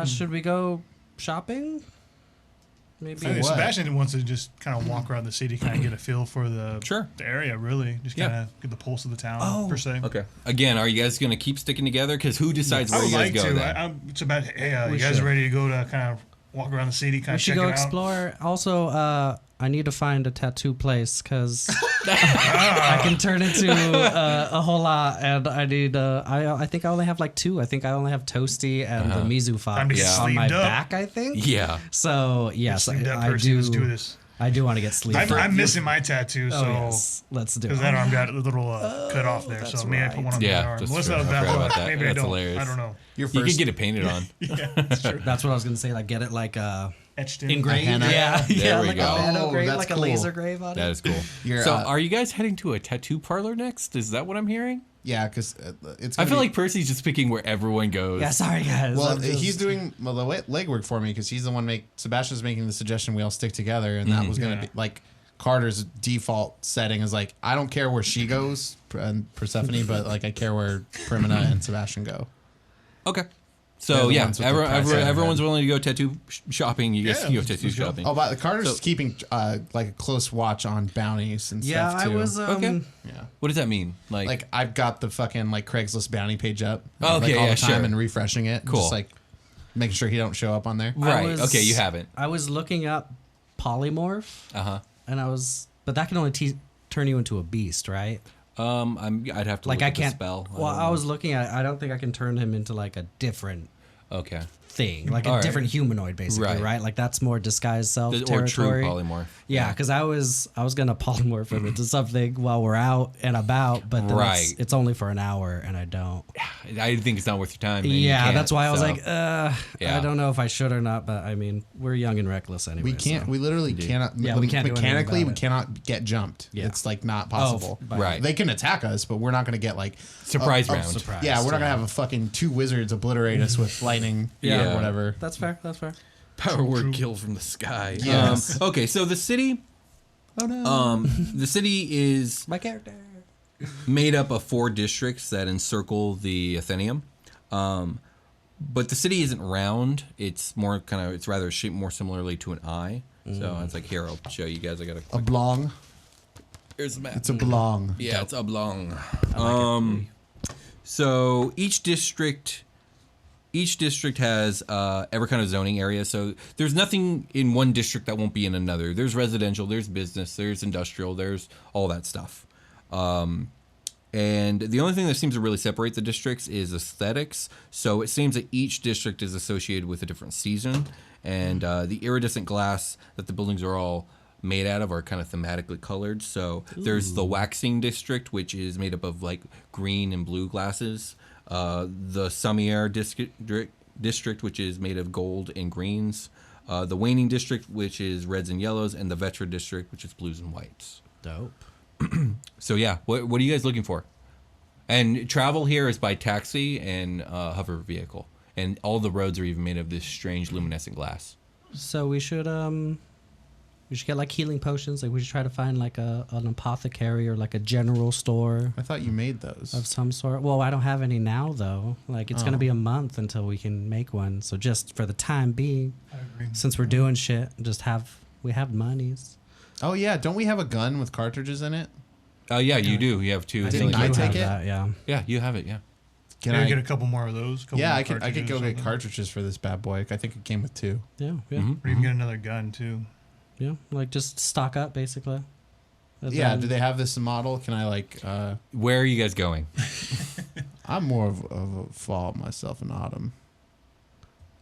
Should we go shopping? Maybe. I think what? Sebastian wants to just kind of walk around the city, kind of get a feel for the Sure. the area, really. Just Yeah. kind of get the pulse of the town, Oh, per se. Okay. Again, are you guys going to keep sticking together? Because who decides I where would you guys like go to. then? It's about, hey, We you guys should. ready to go to kind of walk around the city, kind We of should check go it out? explore. Also, I need to find a tattoo place because I can turn into a whole lot, and I need. I think I only have like 2. I think I only have Toasty and the Mizu Time to get Fox on my sleeved up. back. I think. Yeah. So yes, Sleeved up, I Percy, do. let's do this. I do want to get sleeved. up. I'm missing my tattoo, so Oh yes, let's do because it. that arm got a little cut off there, that's so maybe I put one on Yeah, the arm. that's What's true. that I about? forgot about that. Maybe I That's don't. hilarious. I don't know. Your You first could get it painted on. That's what I was gonna say. Like get it like Etched in. engraved. henna? Yeah, There yeah, we like go. a nano Oh, grave, that's like a cool. laser grave on That it. is cool. You're, So uh, are you guys heading to a tattoo parlor next? Is that what I'm hearing? yeah, because it's. I gonna feel be- like Percy's just picking where everyone goes. Yeah, sorry guys. Well, I'm just- he's doing the legwork for me because he's the one Sebastian's making the suggestion we all stick together, and that was gonna Yeah. be like Carter's default setting is like I don't care where she goes and Persephone, but like I care where Primina and Sebastian go. Okay. They're So the yeah, ones with the price tag everyone's ahead. willing to go tattoo shopping. You guys Yeah, can go tattoo let's go. shopping. Oh, but Carter's So- keeping like a close watch on bounties and yeah, stuff I too. was. Okay. Yeah. What does that mean? Like I've got the fucking like Craigslist bounty page up. Oh, okay, like, all yeah, the time sure. and refreshing it. Cool. Just like making sure he don't show up on there. Right. I was- Okay, you haven't. I was looking up polymorph, Uh huh. but that can only turn you into a beast, right? I'd have to Like look I at the can't. spell. Well, don't I know. was looking at. I don't think I can turn him into like a different Okay. thing, like a All right. different humanoid, basically, Right. right? Like that's more disguised self Or territory. true polymorph. Yeah, because I was gonna polymorph him into something while we're out and about, but then Right. it's only for an hour, and I don't. I think it's not worth your time. and you Yeah, can't, that's why I was so. like, Yeah. I don't know if I should or not, but I mean, we're young and reckless anyway. We can't. so. We literally cannot. Yeah, we can't do anything mechanically. about We it. cannot get jumped. Yeah. It's like not possible. by- Right. They can attack us, but we're not going to get like Surprise a- round. surprise. Yeah, we're not Yeah. going to have a fucking 2 wizards obliterate us with lightning. Yeah. Or whatever. That's fair. That's fair. Power word kill from the sky. Yes. Okay, so the city. Oh no. The city is My character. made up of 4 districts that encircle the Atheneum. But the city isn't round. It's more kind of. It's rather shaped more similarly to an eye. So it's like here. I'll show you guys. I got a quick. Oblong. Here's the map. It's oblong. Yeah, it's oblong. I like it. So each district each district has every kind of zoning area. So there's nothing in one district that won't be in another. There's residential, there's business, there's industrial, there's all that stuff. And the only thing that seems to really separate the districts is aesthetics. So it seems that each district is associated with a different season. And the iridescent glass that the buildings are all made out of are kind of thematically colored. So there's the waxing district, which is made up of like green and blue glasses. The Summier district, which is made of gold and greens. The waning district, which is reds and yellows. And the Vetra district, which is blues and whites. Dope. So yeah, what are you guys looking for? And travel here is by taxi and hover vehicle, and all the roads are even made of this strange luminescent glass. So we should get like healing potions. Like we should try to find like an apothecary or like a general store I thought you made those. of some sort. Well, I don't have any now though. Like it's gonna be a month until we can make one. So just for the time being, I agree. since we're doing shit, we have monies. Oh yeah, don't we have a gun with cartridges in it? Yeah, you do. You have two. Didn't You I have take it? that, yeah. Yeah, you have it. Yeah. Can I get a couple more of those? Couple Yeah, more I could cartridges go or get something? cartridges for this bad boy. I think it came with 2. Yeah, yeah, Or even get another gun too. yeah. Like just stock up basically. And Yeah, then- do they have this model? Can I like? Where are you guys going? I'm more of a fall myself in autumn.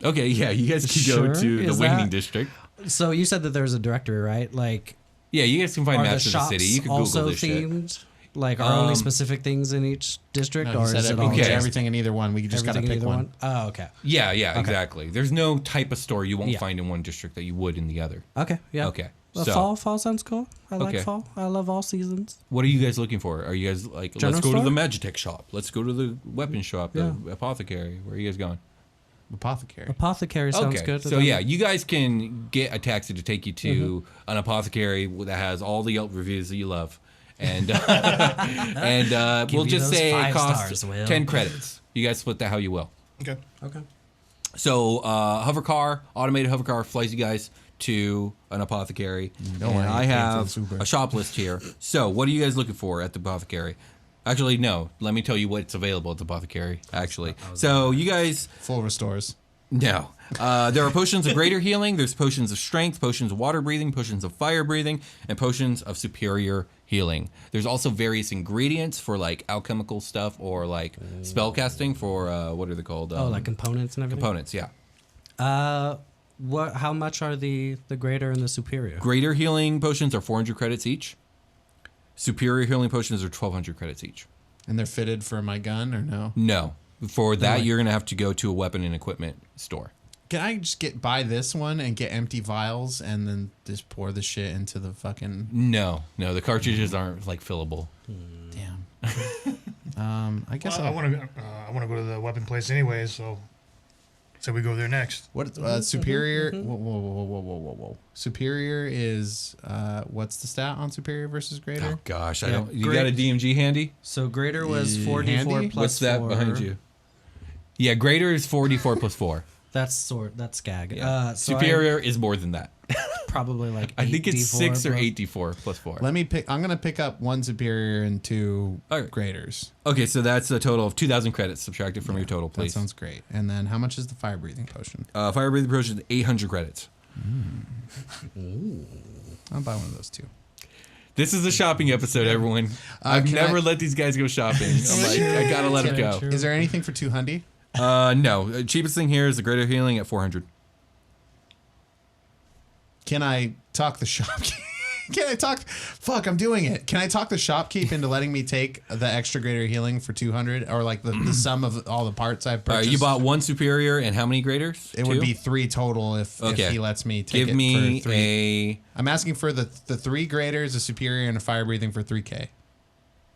Okay, yeah, you guys can Sure, go to the is waning that- district. So you said that there's a directory, right? Like, Yeah, you guys can find are the maps of the shops city. You can Google also this shit. themed? Like, are only Um, specific things in each district, No, or he said is it we all can get Okay. everything in either one. We just gotta everything in pick either one. Oh, okay. Yeah, exactly. There's no type of store you won't Yeah. find in one district that you would in the other. Okay, yeah. Okay, Well, so fall sounds cool. I like Okay. fall. I love all seasons. what are you guys looking for? Are you guys like, General let's go to store? the Magitech shop. Let's go to the weapon shop, the apothecary. Where are you guys going? Apothecary. Apothecary sounds Okay, good. so yeah, you guys can get a taxi to take you to an apothecary that has all the Yelp reviews that you love, and we'll you just those say it 5 costs stars, Will. 10 credits. You guys split that how you will. Okay. Okay. So automated hover car flies you guys to an apothecary, No, and I I can't have do Super. a shop list here. So what are you guys looking for at the apothecary? Actually, no. Let me tell you what's available at the apothecary. Actually, so you guys. Full restores. No. There are potions of greater healing, there's potions of strength, potions of water breathing, potions of fire breathing, and potions of superior healing. There's also various ingredients for like alchemical stuff or like spell casting for what are they called? Oh, like components and everything. components, yeah. What? How much are the greater and the superior? Greater healing potions are 400 credits each. Superior healing potions are 1,200 credits each. And they're fitted for my gun or no? No. For that, like- you're going to have to go to a weapon and equipment store. Can I just buy this one and get empty vials and then just pour the shit into the fucking No, the cartridges aren't like fillable. damn. I guess Well, I want to go to the weapon place anyway, so we go there next. what superior? Whoa. Superior is what's the stat on superior versus greater? Oh gosh, I Yeah, don't. You great. got a DMG handy? So greater was Yeah, 4d4 handy? plus What's that 4. behind you? Yeah, greater is 4d4 plus 4. That's skag. Yeah. So Superior is more than that. probably like I think it's 8d4 6 or plus- 8d4 plus 4. Let me pick. I'm gonna pick up 1 superior and 2 Okay. graders. Okay, so that's a total of 2,000 credits subtracted from your total, That please. sounds great. And then how much is the fire breathing potion? Fire breathing potion is 800 credits. I'll buy one of those too. This is a shopping episode, everyone. I've can never I- let these guys go shopping. I'm like, I gotta let them go. True. Is there anything for 200? No, cheapest thing here is the greater healing at 400. Can I talk the shopkeep? Can I talk? Fuck, I'm doing it. Can I talk the shopkeep into letting me take the extra greater healing for 200, or like the sum of all the parts I've All right, purchased? you bought 1 superior and how many graders? It would 2? be 3 total if he lets me take Give it me for 3. a. I'm asking for the 3 graders, a superior, and a fire breathing for 3K.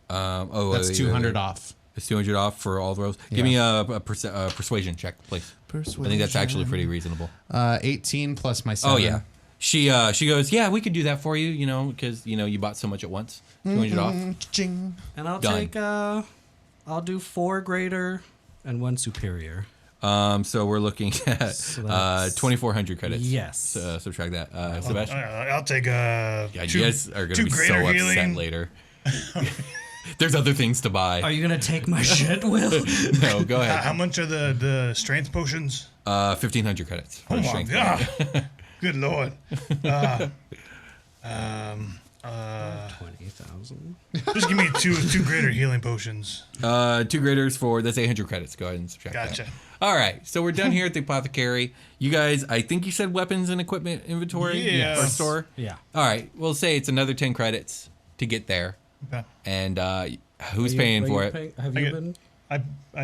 That's 200 off. It's 200 off for all the rows. Give me a persuasion check, please. I think that's actually pretty reasonable. 18 plus my 7. Oh yeah, she goes, yeah, we could do that for you, because you bought so much at once. 200 off. Ching. And I'll Done. take I'll do 4 greater and 1 superior. So we're looking at So that's- 2,400 credits. Yes. So, subtract that. Sebastian. I'll take Yeah, two, you guys are gonna two be so greater upset healing. later. There's other things to buy. Are you gonna take my shit, Will? No, go ahead. How much are the strength potions? 1,500 credits. For Oh the my strength god! Good lord. 20,000. Just give me two greater healing potions. 2 graders for that's 800 credits. Go ahead and subtract Gotcha. that. All right, so we're done here at the apothecary. You guys, I think you said weapons and equipment inventory Yes. or store. Yeah. All right, we'll say it's another 10 credits to get there. Okay. And who's paying for it? Have I you get- been? I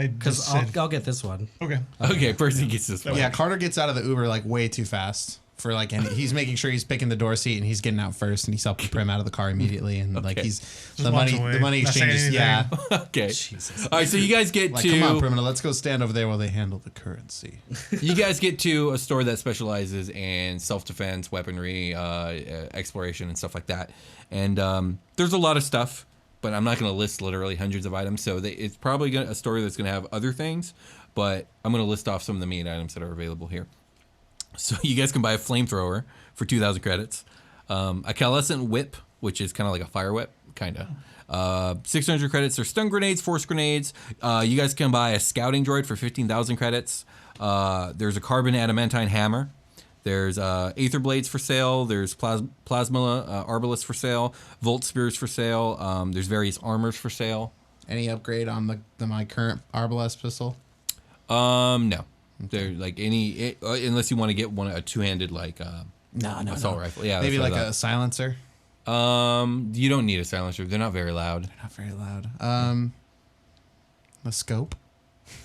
Because just said I'll get this one. okay. Okay, Percy gets this one. Yeah, Carter gets out of the Uber like way too fast for like, and he's making sure he's picking the door seat and he's getting out first, and he's helping Prim out of the car immediately, and like Okay. he's Just walks away, the money not saying exchanges. Yeah, Okay. Jesus. All right, so you guys get like to come on, Prim, let's go stand over there while they handle the currency. you guys get to a store that specializes in self-defense, weaponry, exploration, and stuff like that. And there's a lot of stuff, but I'm not going to list literally hundreds of items. So it's probably a store that's going to have other things, but I'm going to list off some of the main items that are available here. So you guys can buy a flamethrower for 2,000 credits, a calescent whip, which is kind of like a fire whip, kind of. 600 credits are stun grenades, force grenades. You guys can buy a scouting droid for 15,000 credits. There's a carbon adamantine hammer. There's aether blades for sale. There's plasma arbalists for sale. Volt spears for sale. There's various armors for sale. Any upgrade on my current arbalest pistol? No. They're like unless you want to get a two-handed like assault rifle. Yeah, Maybe that's like what I a silencer. thought. You don't need a silencer. They're not very loud. Not very loud. A scope.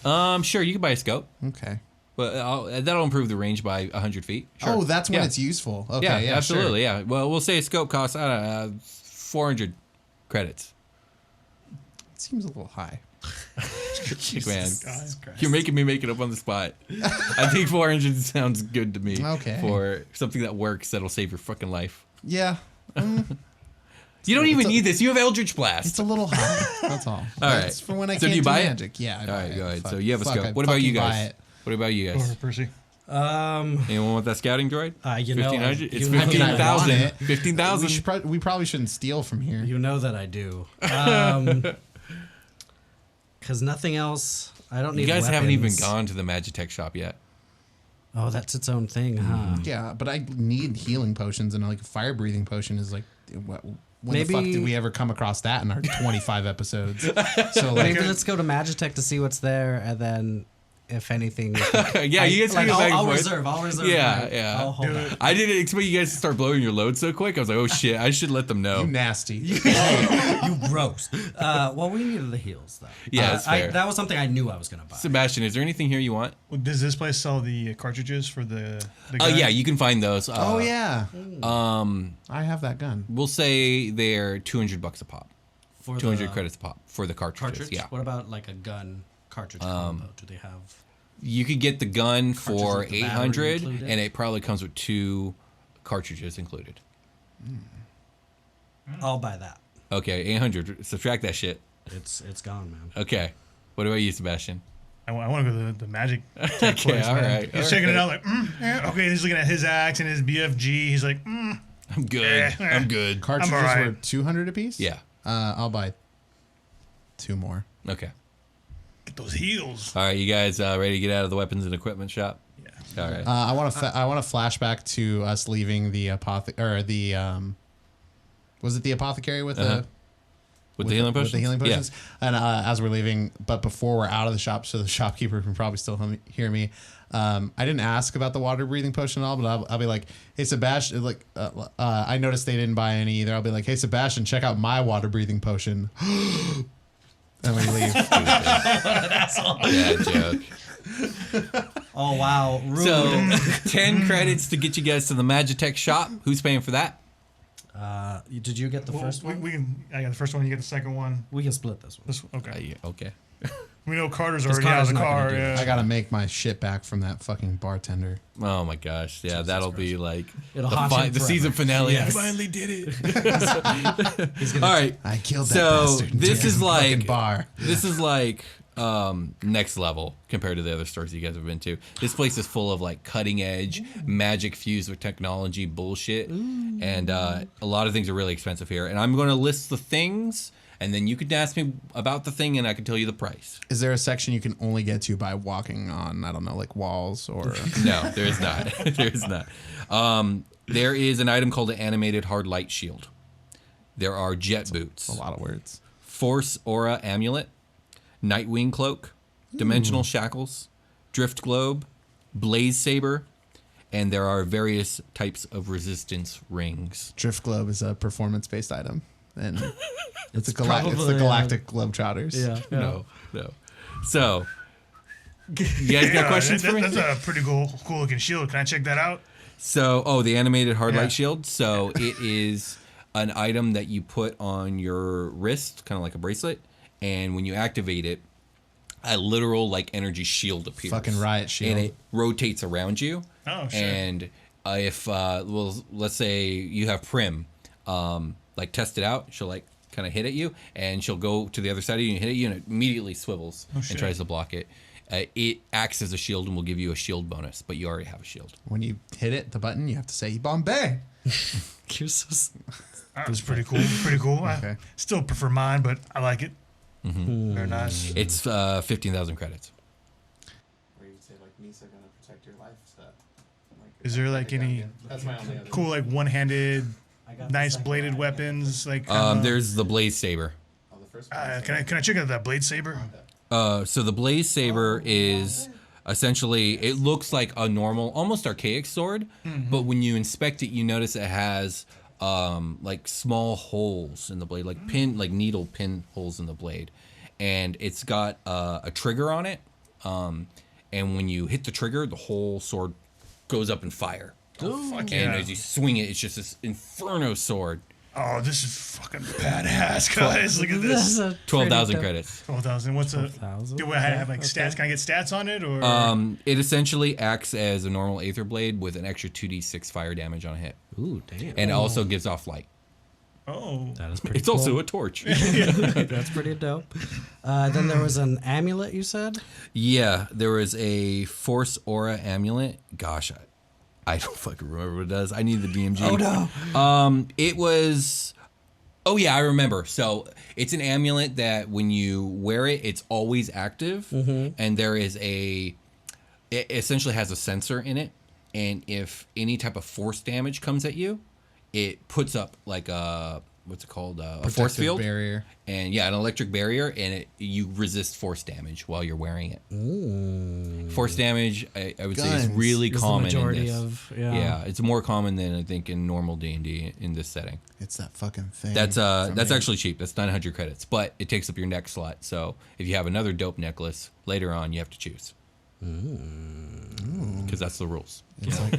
Sure, you can buy a scope. Okay. But that'll improve the range by 100 feet. Sure. Oh, that's when Yeah. it's useful. Okay, yeah, absolutely. Sure. Yeah. Well, we'll say a scope costs 400 credits. It seems a little high. Man, God. you're making me make it up on the spot. I think 400 sounds good to me. Okay. For something that works that'll save your fucking life. Yeah. You don't even need this. You have Eldritch Blast. It's a little high. That's all. All right. That's for when I So can't do you buy it? magic. Yeah. I All buy right, it. go ahead. Fuck- So you have a fuck, scope. I'd What about you fucking buy guys? it. What about you Go guys? for Percy. Anyone want that scouting droid? You know, 1,500? It's you know that I want 15,000. it. 15,000. We probably shouldn't steal from here. You know that I do. Because nothing else. I don't need. You guys haven't even weapons. gone to the Magitech shop yet. Oh, that's its own thing, huh? Yeah, but I need healing potions, and like a fire breathing potion is like, when the fuck Maybe- did we ever come across that in our 25 episodes? So like, Maybe let's go to Magitech to see what's there, and then, if anything, we can- Yeah, you guys can like, go back and I'll forth. reserve. I'll reserve. Yeah, mine. yeah. I'll hold on. I didn't expect you guys to start blowing your load so quick. I was like, oh shit, I should let them know. you nasty. You gross. Well, we needed the heals though. Yeah, that's fair. that was something I knew I was gonna buy. Sebastian, is there anything here you want? Well, does this place sell the cartridges for the Oh gun? yeah, you can find those. Oh yeah. I have that gun. We'll say they're $200 a pop. For 200 the credits a pop for the cartridges. cartridge. Yeah. What about like a gun cartridge combo? Do they have? You could get the gun for with the battery 800 included? and it probably comes with 2 cartridges included. I'll buy that. Okay, 800. Subtract that shit. It's gone, man. Okay. What about you, Sebastian? I want to go to the magic Okay, place. all man. right, He's all checking it right. out like, yeah, okay. He's looking at his axe and his BFG. He's like, I'm good. I'm good. Cartridges all right. were 200 apiece. Yeah. I'll buy 2 more. Okay. get those heels. All right, you guys ready to get out of the weapons and equipment shop? Yeah. All right. I want to flashback to us leaving the was it the apothecary with the with the healing potions? With the healing potions. And as we're leaving, but before we're out of the shop, so the shopkeeper can probably still hear me. I didn't ask about the water breathing potion at all, but I'll be like, hey, Sebastian, like, I noticed they didn't buy any either. I'll be like, hey, Sebastian, check out my water breathing potion. And we leave. Yeah, joke. Oh wow, rude. So, 10 credits to get you guys to the Magitech shop. Who's paying for that? Did you get the first one? We can. I got the first one. You get the second one. We can split this one. This okay. Okay. We know Carter's 'Cause already out of Carter's the not gonna car. do Yeah. I gotta make my shit back from that fucking bartender. Oh my gosh. Yeah, that'll be like It'll haunt him the forever. season finale. Yes. I finally did it. He's gonna All right. I killed that So, bastard. and this took his is like- fucking bar. This is like next level compared to the other stores you guys have been to. This place is full of like cutting edge magic fused with technology bullshit, and a lot of things are really expensive here. And I'm going to list the things, and then you could ask me about the thing, and I can tell you the price. Is there a section you can only get to by walking on, I don't know, like walls or? No, there is not. There is not. There is an item called the animated Hardlight shield. There are jet boots. A lot of words. Force Aura Amulet, Nightwing Cloak, Dimensional Shackles, Drift Globe, Blaze Saber, and there are various types of resistance rings. Drift Globe is a performance-based item, and it's the probably, Galactic Globetrotters. Yeah. No. So, you guys got questions for me? That's a pretty cool looking shield. Can I check that out? So, the animated Hardlight Yeah. shield. So, it is an item that you put on your wrist, kind of like a bracelet, and when you activate it, a literal like energy shield appears. Fucking riot shield. And it rotates around you. Oh, shit. And if well, let's say you have Prim, like test it out. She'll like kind of hit at you, and she'll go to the other side of you and hit at you, and it immediately swivels and shit. tries to block it. It acts as a shield and will give you a shield bonus, but you already have a shield. When you hit it, the button, you have to say Bombay. You're so That was pretty cool. Pretty cool. Okay. I still prefer mine, but I like it. Very nice. It's 15,000 credits. Or you would say like Misa gonna protect your life stuff. Is there like any That's my only other. cool like one-handed, nice bladed weapons? Like There's the Blaze Saber. Oh, the first can I check out that blade saber? So the Blaze Saber is essentially, it looks like a normal, almost archaic sword, but when you inspect it, you notice it has like small holes in the blade, like needle pin holes in the blade, and it's got a trigger on it, and when you hit the trigger, the whole sword goes up in fire. Oh, fuck And yeah. as you swing it, it's just this inferno sword. Oh, this is fucking badass, guys. Look at this. 12,000 credits. 12,000. What's a 12,000? do I have like Okay. stats? Can I get stats on it or? It essentially acts as a normal Aether Blade with an extra 2d6 fire damage on a hit. Ooh, damn. And it also gives off light. Oh, That is pretty It's cool. also a torch. That's pretty dope. Then there was an amulet, you said? Yeah, there was a Force Aura Amulet. Gosh, I don't fucking remember what it does. I need the DMG. Oh, no. It was... Oh, yeah, I remember. So it's an amulet that when you wear it, it's always active. And there is it essentially has a sensor in it. And if any type of force damage comes at you, it puts up like a, what's it called? A force Protective field. barrier. And yeah, an electric barrier, and you resist force damage while you're wearing it. Force damage, I would say, is Guns really is the common majority in this. of- yeah. yeah. It's more common than I think in normal D&D in this setting. It's that fucking thing. That's from actually cheap. That's 900 credits, but it takes up your neck slot. So if you have another dope necklace later on, you have to choose. Because that's the rules. It's like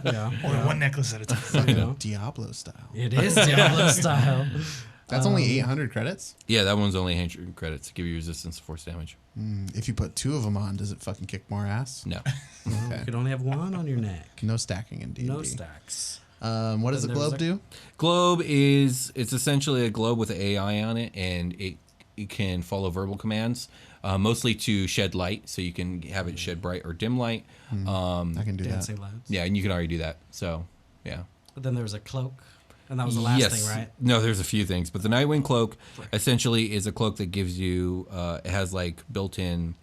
Yeah. only one necklace at a time. fucking Diablo style. It is Diablo style. That's only 800 credits. Yeah, that one's only 100 credits to give you resistance to force damage. If you put two of them on, does it fucking kick more ass? No. You can only have one on your neck. No stacking in D&D. No stacks. What does the Then there was globe do? Globe it's essentially a globe with an AI on it, and it can follow verbal commands, mostly to shed light, so you can have it shed bright or dim light. I can do Dancing that. lights. Yeah, and you can already do that. So, yeah. But then there was a cloak. And that was the last thing, right? No, there's a few things, but the Nightwing Cloak essentially is a cloak that gives you. It has like built-in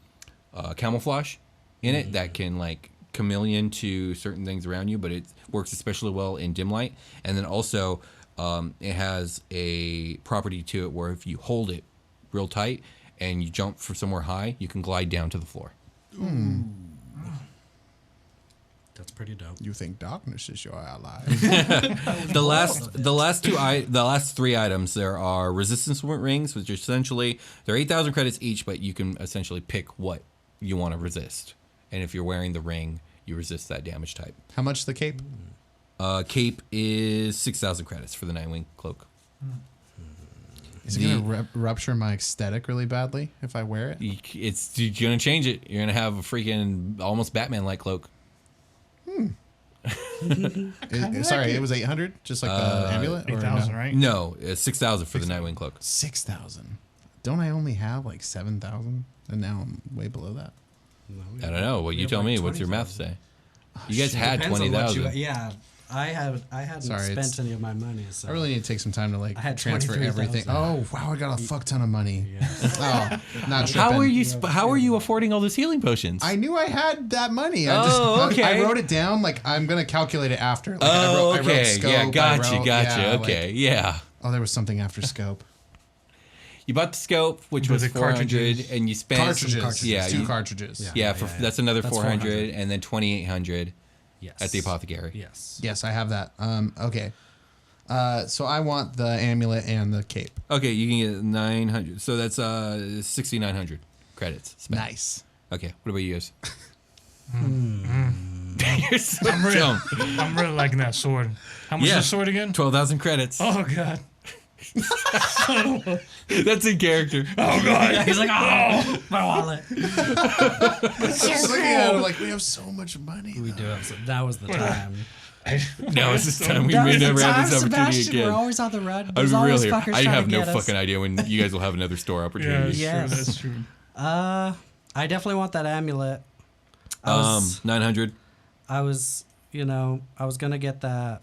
camouflage in it that can like chameleon to certain things around you, but it works especially well in dim light. And then also, it has a property to it where if you hold it real tight and you jump for somewhere high, you can glide down to the floor. That's pretty dope. You think darkness is your ally? The last three items, there are resistance rings, which essentially they're 8,000 credits each, but you can essentially pick what you want to resist. And if you're wearing the ring, you resist that damage type. How much the cape? Cape is 6,000 credits for the Nightwing Cloak. Is it gonna rupture my aesthetic really badly if I wear it? You're gonna change it. You're gonna have a freaking almost Batman-like cloak. Sorry, it was 800, just like the amulet. or 8,000, no? right? No, it's 6,000 for the Nightwing Cloak. 6,000. don't I only have like 7,000? And now I'm way below that. I don't know. Well, you tell me. What's your math say? You guys had Depends on what 20,000. Yeah, I hadn't spent any of my money. So I really need to take some time to like I had transfer 23,000. everything. Oh wow, I got a fuck ton of money. Oh, not tripping. How are you affording all those healing potions? I knew I had that money. Okay. I wrote it down. Like I'm gonna calculate it after. Like, okay. I wrote scope, yeah, gotcha. yeah, okay, like, yeah. oh, there was something after scope. You bought the scope, which was the 400, cartridges. and you spent Cartridges. Yeah, Two cartridges. Yeah, that's another That's 400, 400. and then 2,800 yes. at the apothecary. Yes. Yes, I have that. Okay. So I want the amulet and the cape. Okay, you can get 900. So that's 6,900 credits spent. Nice. Okay, what about you guys? You're so I'm really, dumb. I'm really liking that sword. How much is the sword again? 12,000 credits. Oh god. That's in character. Oh god. He's like, oh, my wallet. Just looking at it, like we have so much money. We do have some. That was the time. No, it's this time we That may was the never have time, this opportunity Sebastian. again. We're always on the run. I'm There's always really. fuckers I trying have to no get us. fucking idea when you guys will have another store Yeah, opportunity. Yes. that's true. I definitely want that amulet. I was, 900. I was gonna get that.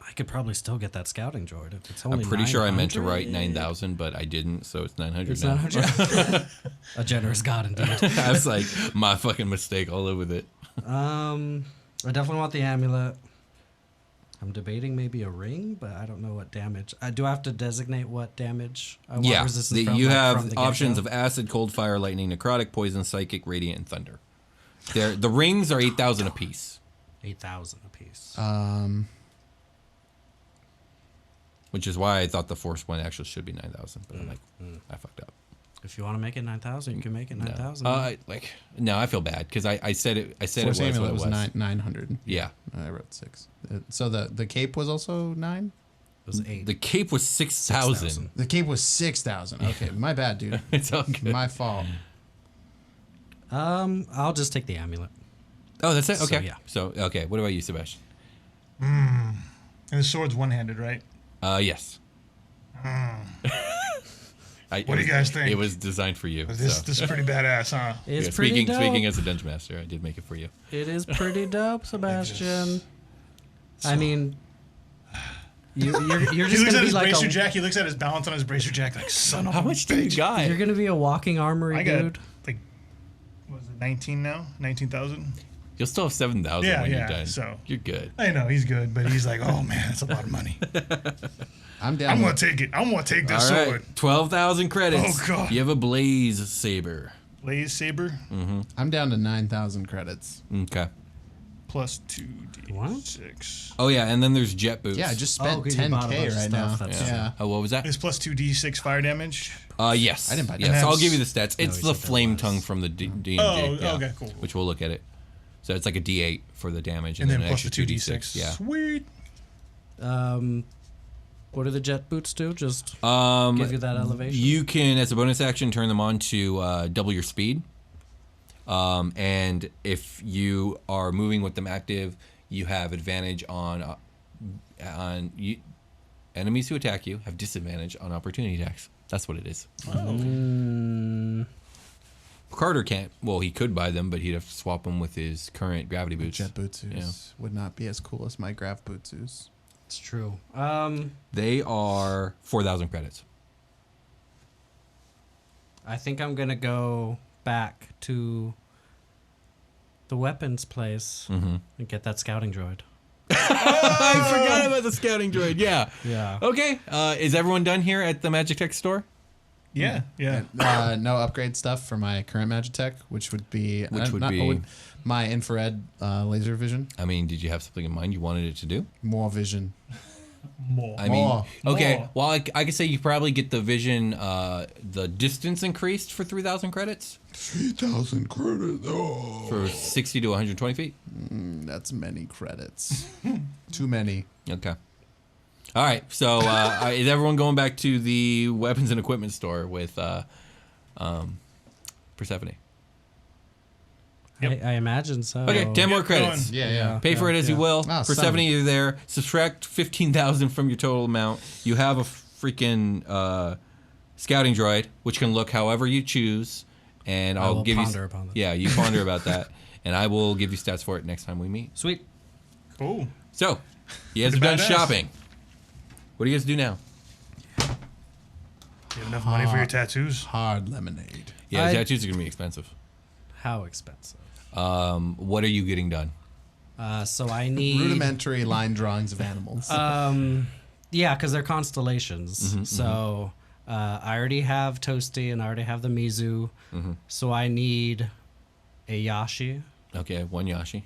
I could probably still get that scouting droid if it's only. I'm pretty sure I meant to 900. write 9,000, but I didn't, so it's 900 It's now. 900. A generous god indeed. I was like, my fucking mistake all over it. I definitely want the amulet. I'm debating maybe a ring, but I don't know what damage. Do I have to designate what damage I want Yeah, resistance from? you from have the options get-go? of acid, cold, fire, lightning, necrotic, poison, psychic, radiant, and thunder. The rings are 8,000 apiece. 8,000 apiece. Which is why I thought the force one actually should be 9,000, but I'm like, I fucked up. If you want to make it 9,000, you can make it 9,000. No, I feel bad because I said it. I said Force it was what amulet it was was. 900. Yeah, I wrote 6. So the cape was also 9. It was 8. the cape was 6,000. The cape was 6,000. Okay, my bad, dude. It's all good. My fault. I'll just take the amulet. Oh, that's it. So, Okay. yeah. So okay, what about you, Sebastian? And the sword's one-handed, right? Yes. What do you guys think? It was designed for you. This so. is pretty badass, huh? It's Yeah, pretty dope. speaking as a dungeon master, I did make it for you. It is pretty dope, Sebastian. I mean, you're He just looks gonna at be his like bracer a, jack. He looks at his balance on his bracer jack like, son of How a much do you bitch. got? you're gonna be a walking armory, I got dude. like, what was it, 19 now? 19,000? You'll still have 7,000 Yeah, when yeah, you're done. so- you're good. I know, he's good, but he's like, oh man, that's a lot of money. I'm down. I'm going to take it. I'm going to take this All right, sword. 12,000 credits. Oh, God. You have a blaze saber. Blaze Saber I'm down to 9,000 credits. Okay. plus 2d6. Oh yeah, and then there's jet boots. Yeah, I just Oh, spent 'cause you bought a 10K bunch of right now. stuff, that's Yeah. Oh, what was that? It's plus 2d6 fire damage. Yes. I didn't buy that. Yes, And I'll that's- give you the stats. It's he the said there flame was. tongue from the D&D. Oh, yeah, okay, cool. Which we'll look at it. So it's like a D8 for the damage, And and, then an plus extra the 2d6. 2d6. Yeah. Sweet. What do the jet boots do? Just Um, give you that elevation. You can, as a bonus action, turn them on to double your speed. And if you are moving with them active, you have advantage on enemies who attack you have disadvantage on opportunity attacks. That's what it is. Carter can't. Well, he could buy them, but he'd have to swap them with his current gravity boots. Jet bootsus Yeah. would not be as cool as my grav bootsus. It's true. They are 4,000 credits. I think I'm gonna go back to the weapons place and get that scouting droid. I forgot about the scouting droid. Yeah. Yeah. Okay. Is everyone done here at the Magic Tech store? Yeah, yeah. No upgrade stuff for my current Magitech, which would be my infrared laser vision, I mean, did you have something in mind you wanted it to do? more vision. More. I mean, More. okay. More. Well, I could say you probably get the vision, the distance increased for 3,000 credits 3,000 credits. Oh, for 60 to 120 feet. that's many credits. Too many. Okay. All right. So is everyone going back to the weapons and equipment store with Persephone? Yep. I imagine so. Okay, 10 more credits. Yeah, yeah. Pay for it as you will. Ah, Persephone, seven. you're there. Subtract 15,000 from your total amount. You have a freaking scouting droid, which can look however you choose, and I'll give you upon that. Yeah, you ponder about that, and I will give you stats for it next time we meet. Sweet. Cool. So, you guys are Pretty done badass. shopping. What do you guys do now? You have enough money for your tattoos? Hard lemonade. Yeah, I- tattoos are gonna be expensive. How expensive? What are you getting done? So I need Rudimentary line drawings of animals. Yeah, because they're constellations. So I already have Toasty and I already have the Mizu. So I need a Yashi, Okay, one Yashi,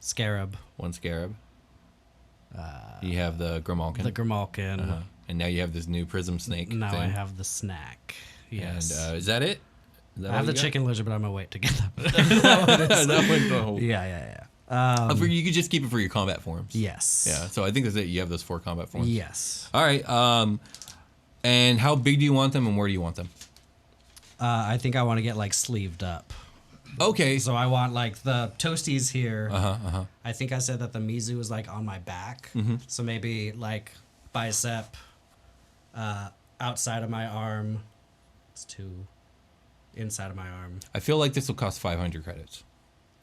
Scarab, one Scarab. You have the Grimalkin. the Grimalkin. And now you have this new Prism Snake. Now thing. I have the snack. Yes. And is that it? Is that I have all the you got? chicken lizard, but I'm gonna wait to get that. That one's the whole. Yeah. You could just keep it for your combat forms. Yes. Yeah. So I think that's it. You have those 4 combat forms. Yes. All right. And how big do you want them, and where do you want them? I think I want to get like sleeved up. Okay. So I want like the Toasties here. I think I said that the Mizu is like on my back. So maybe like bicep, outside of my arm. It's 2 inside of my arm. I feel like this will cost 500 credits.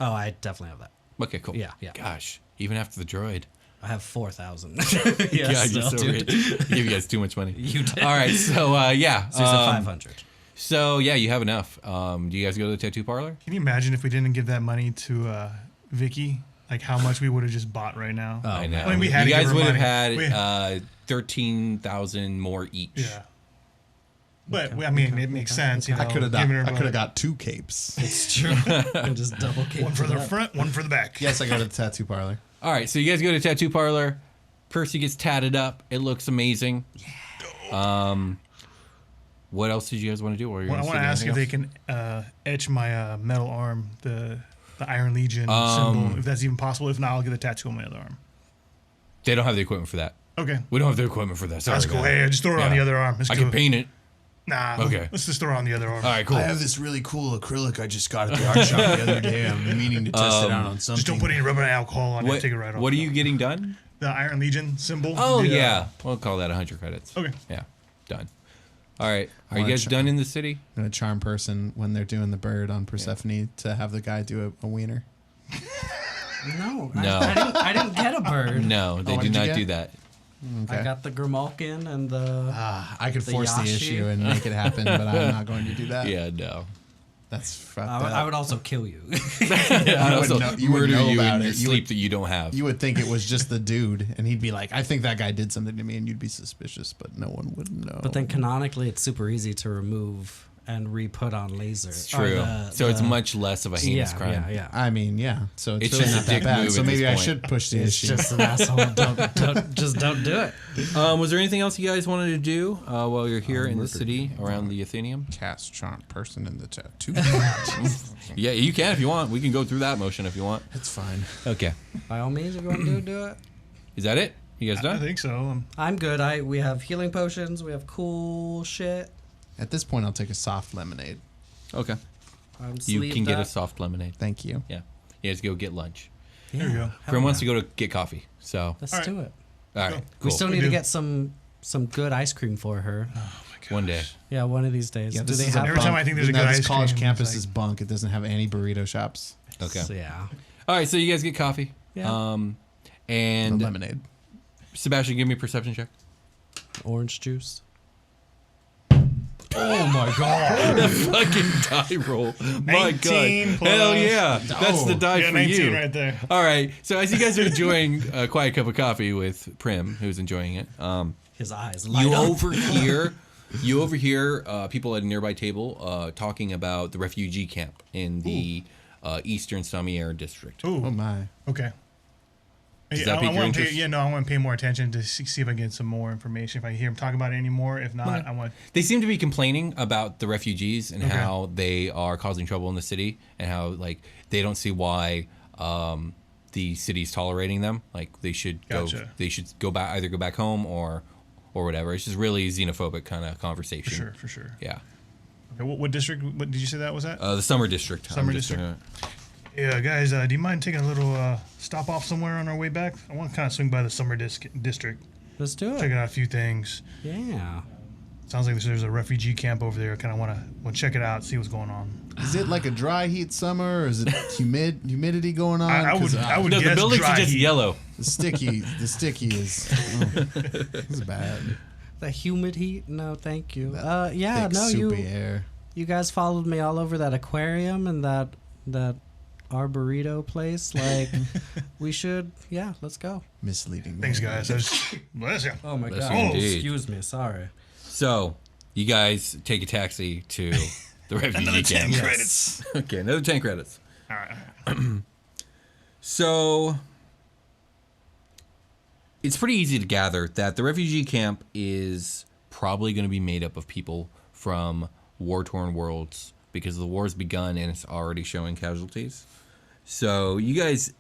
Oh, I definitely have that. Okay, cool. Yeah. Gosh, even after the droid. I have 4,000. God, you're still, so dude. rich. I give you guys too much money. You did. All right, so yeah. So you said 500. So yeah, you have enough. Do you guys go to the tattoo parlor? Can you imagine if we didn't give that money to Vicky? Like how much we would have just bought right now? I know. I mean, we had you to give guys her would have money. had 13,000 more each. Yeah. But I mean, it makes sense. You know, I could have giving her got 2 capes. It's true. And just double kick. one for the front, one for the back. Yes, I go to the tattoo parlor. All right, so you guys go to tattoo parlor. Percy gets tatted up. It looks amazing. What else did you guys want to do? Or Well, I want to ask if they can etch my metal arm, the Iron Legion symbol, if that's even possible. If not, I'll get a tattoo on my other arm. They don't have the equipment for that. Okay. We don't have the equipment for that. Sorry, That's cool. man. Hey, just throw it on the Yeah. other arm. Let's I go. can paint it. Nah. Okay. Let's just throw it on the other arm. All right, cool. I have this really cool acrylic I just got at the art shop the other day. I'm meaning to test it out on something. Just don't put any rubber alcohol on it. What, Take it right off. what are you getting done? The Iron Legion symbol. Oh, The, yeah. We'll call that 100 credits. Okay. Yeah, done. All right. Are you wanna guys done in the city? I'm gonna charm person when they're doing the bird on Persephone to have the guy do a wiener. No. No. I didn't get a bird. No, they what do did you not get? do that. Okay. I got the Grimalkin and the. I could The force the Yashi? issue and make it happen, but I'm not going to do that. Yeah, no. That's fucked I would up. also kill you. I also you would murder know you about in your it. You sleep would- that you don't have. You would think it was just the dude, and he'd be like, "I think that guy did something to me," and you'd be suspicious, but no one would know. But then canonically, it's super easy to remove and re-put on laser. It's true. So it's much less of a heinous crime. Yeah. I mean, yeah. So it's, It's really just a not that dick bad. move So at this maybe I point. should push the It's issue. just an asshole. Don't do it. Was there anything else you guys wanted to do while you're here in the city around the Atheneum? Cast charm person in the tattoo. Yeah, you can if you want. We can go through that motion if you want. It's fine. Okay. By all means, if you want to do it. Is that it? You guys I done? think so. I'm good. We have healing potions. We have cool shit. At this point, I'll take a soft lemonade. Okay. I'm You sleeved can get a up. soft lemonade. Thank you. Yeah. You guys go get lunch. There you go. Hell Prim wants to yeah. go to get coffee. So, Let's All right. do it. all right. Go. Cool. We still We need to do. get some good ice cream for her. One day. Yeah, one of these days. Yeah, do this they is have Every time I think there's a good this ice college cream, campus it's is like- bunk. It doesn't have any burrito shops. Okay. So, yeah. All right. So you guys get coffee. Yeah. No And lemonade. Sebastian, give me a perception check. Orange juice. Oh my god! Fucking die roll. My 19 God. Hell plus- yeah. That's the die Yeah, for 19 you. right there. All right. So as you guys are enjoying a quiet cup of coffee with Prim, who's enjoying it, His eyes light you up. overhear people at a nearby table talking about the refugee camp in the Eastern Samier district. Ooh. Oh my! Okay. Does Yeah, that pique your wanna pay, interest? yeah, no, I want to pay more attention to see if I can get some more information. If I hear him talk about it anymore, if not, Okay. I want. They seem to be complaining about the refugees and Okay. how they are causing trouble in the city and how like they don't see why the city's tolerating them. Like they should Gotcha. go back, either go back home or whatever. It's just really xenophobic kind of conversation. For sure. Yeah. Okay, what district? What did you say that was at? The summer district. Summer I'm just district. gonna- Yeah, guys, do you mind taking a little stop off somewhere on our way back? I want to kind of swing by the summer district, Let's do check it. out a few things. Yeah. Sounds like there's a refugee camp over there. Kind of want to check it out, see what's going on. Is it like a dry heat summer, or is it humidity going on? I would No, guess the buildings dry are just heat. yellow. The sticky is it's bad. The humid heat? No, thank you. Thick, you air. you guys followed me all over that aquarium and that Arboretum place. Like, we should, let's go. Misleading. Thanks, guys. Bless you. Oh my Bless god. you indeed. Excuse me. Sorry. So, you guys take a taxi to the refugee Another 10 camp. credits. Okay, another 10 credits. All right. So, it's pretty easy to gather that the refugee camp is probably going to be made up of people from war-torn worlds because the war's begun and it's already showing casualties. So, you guys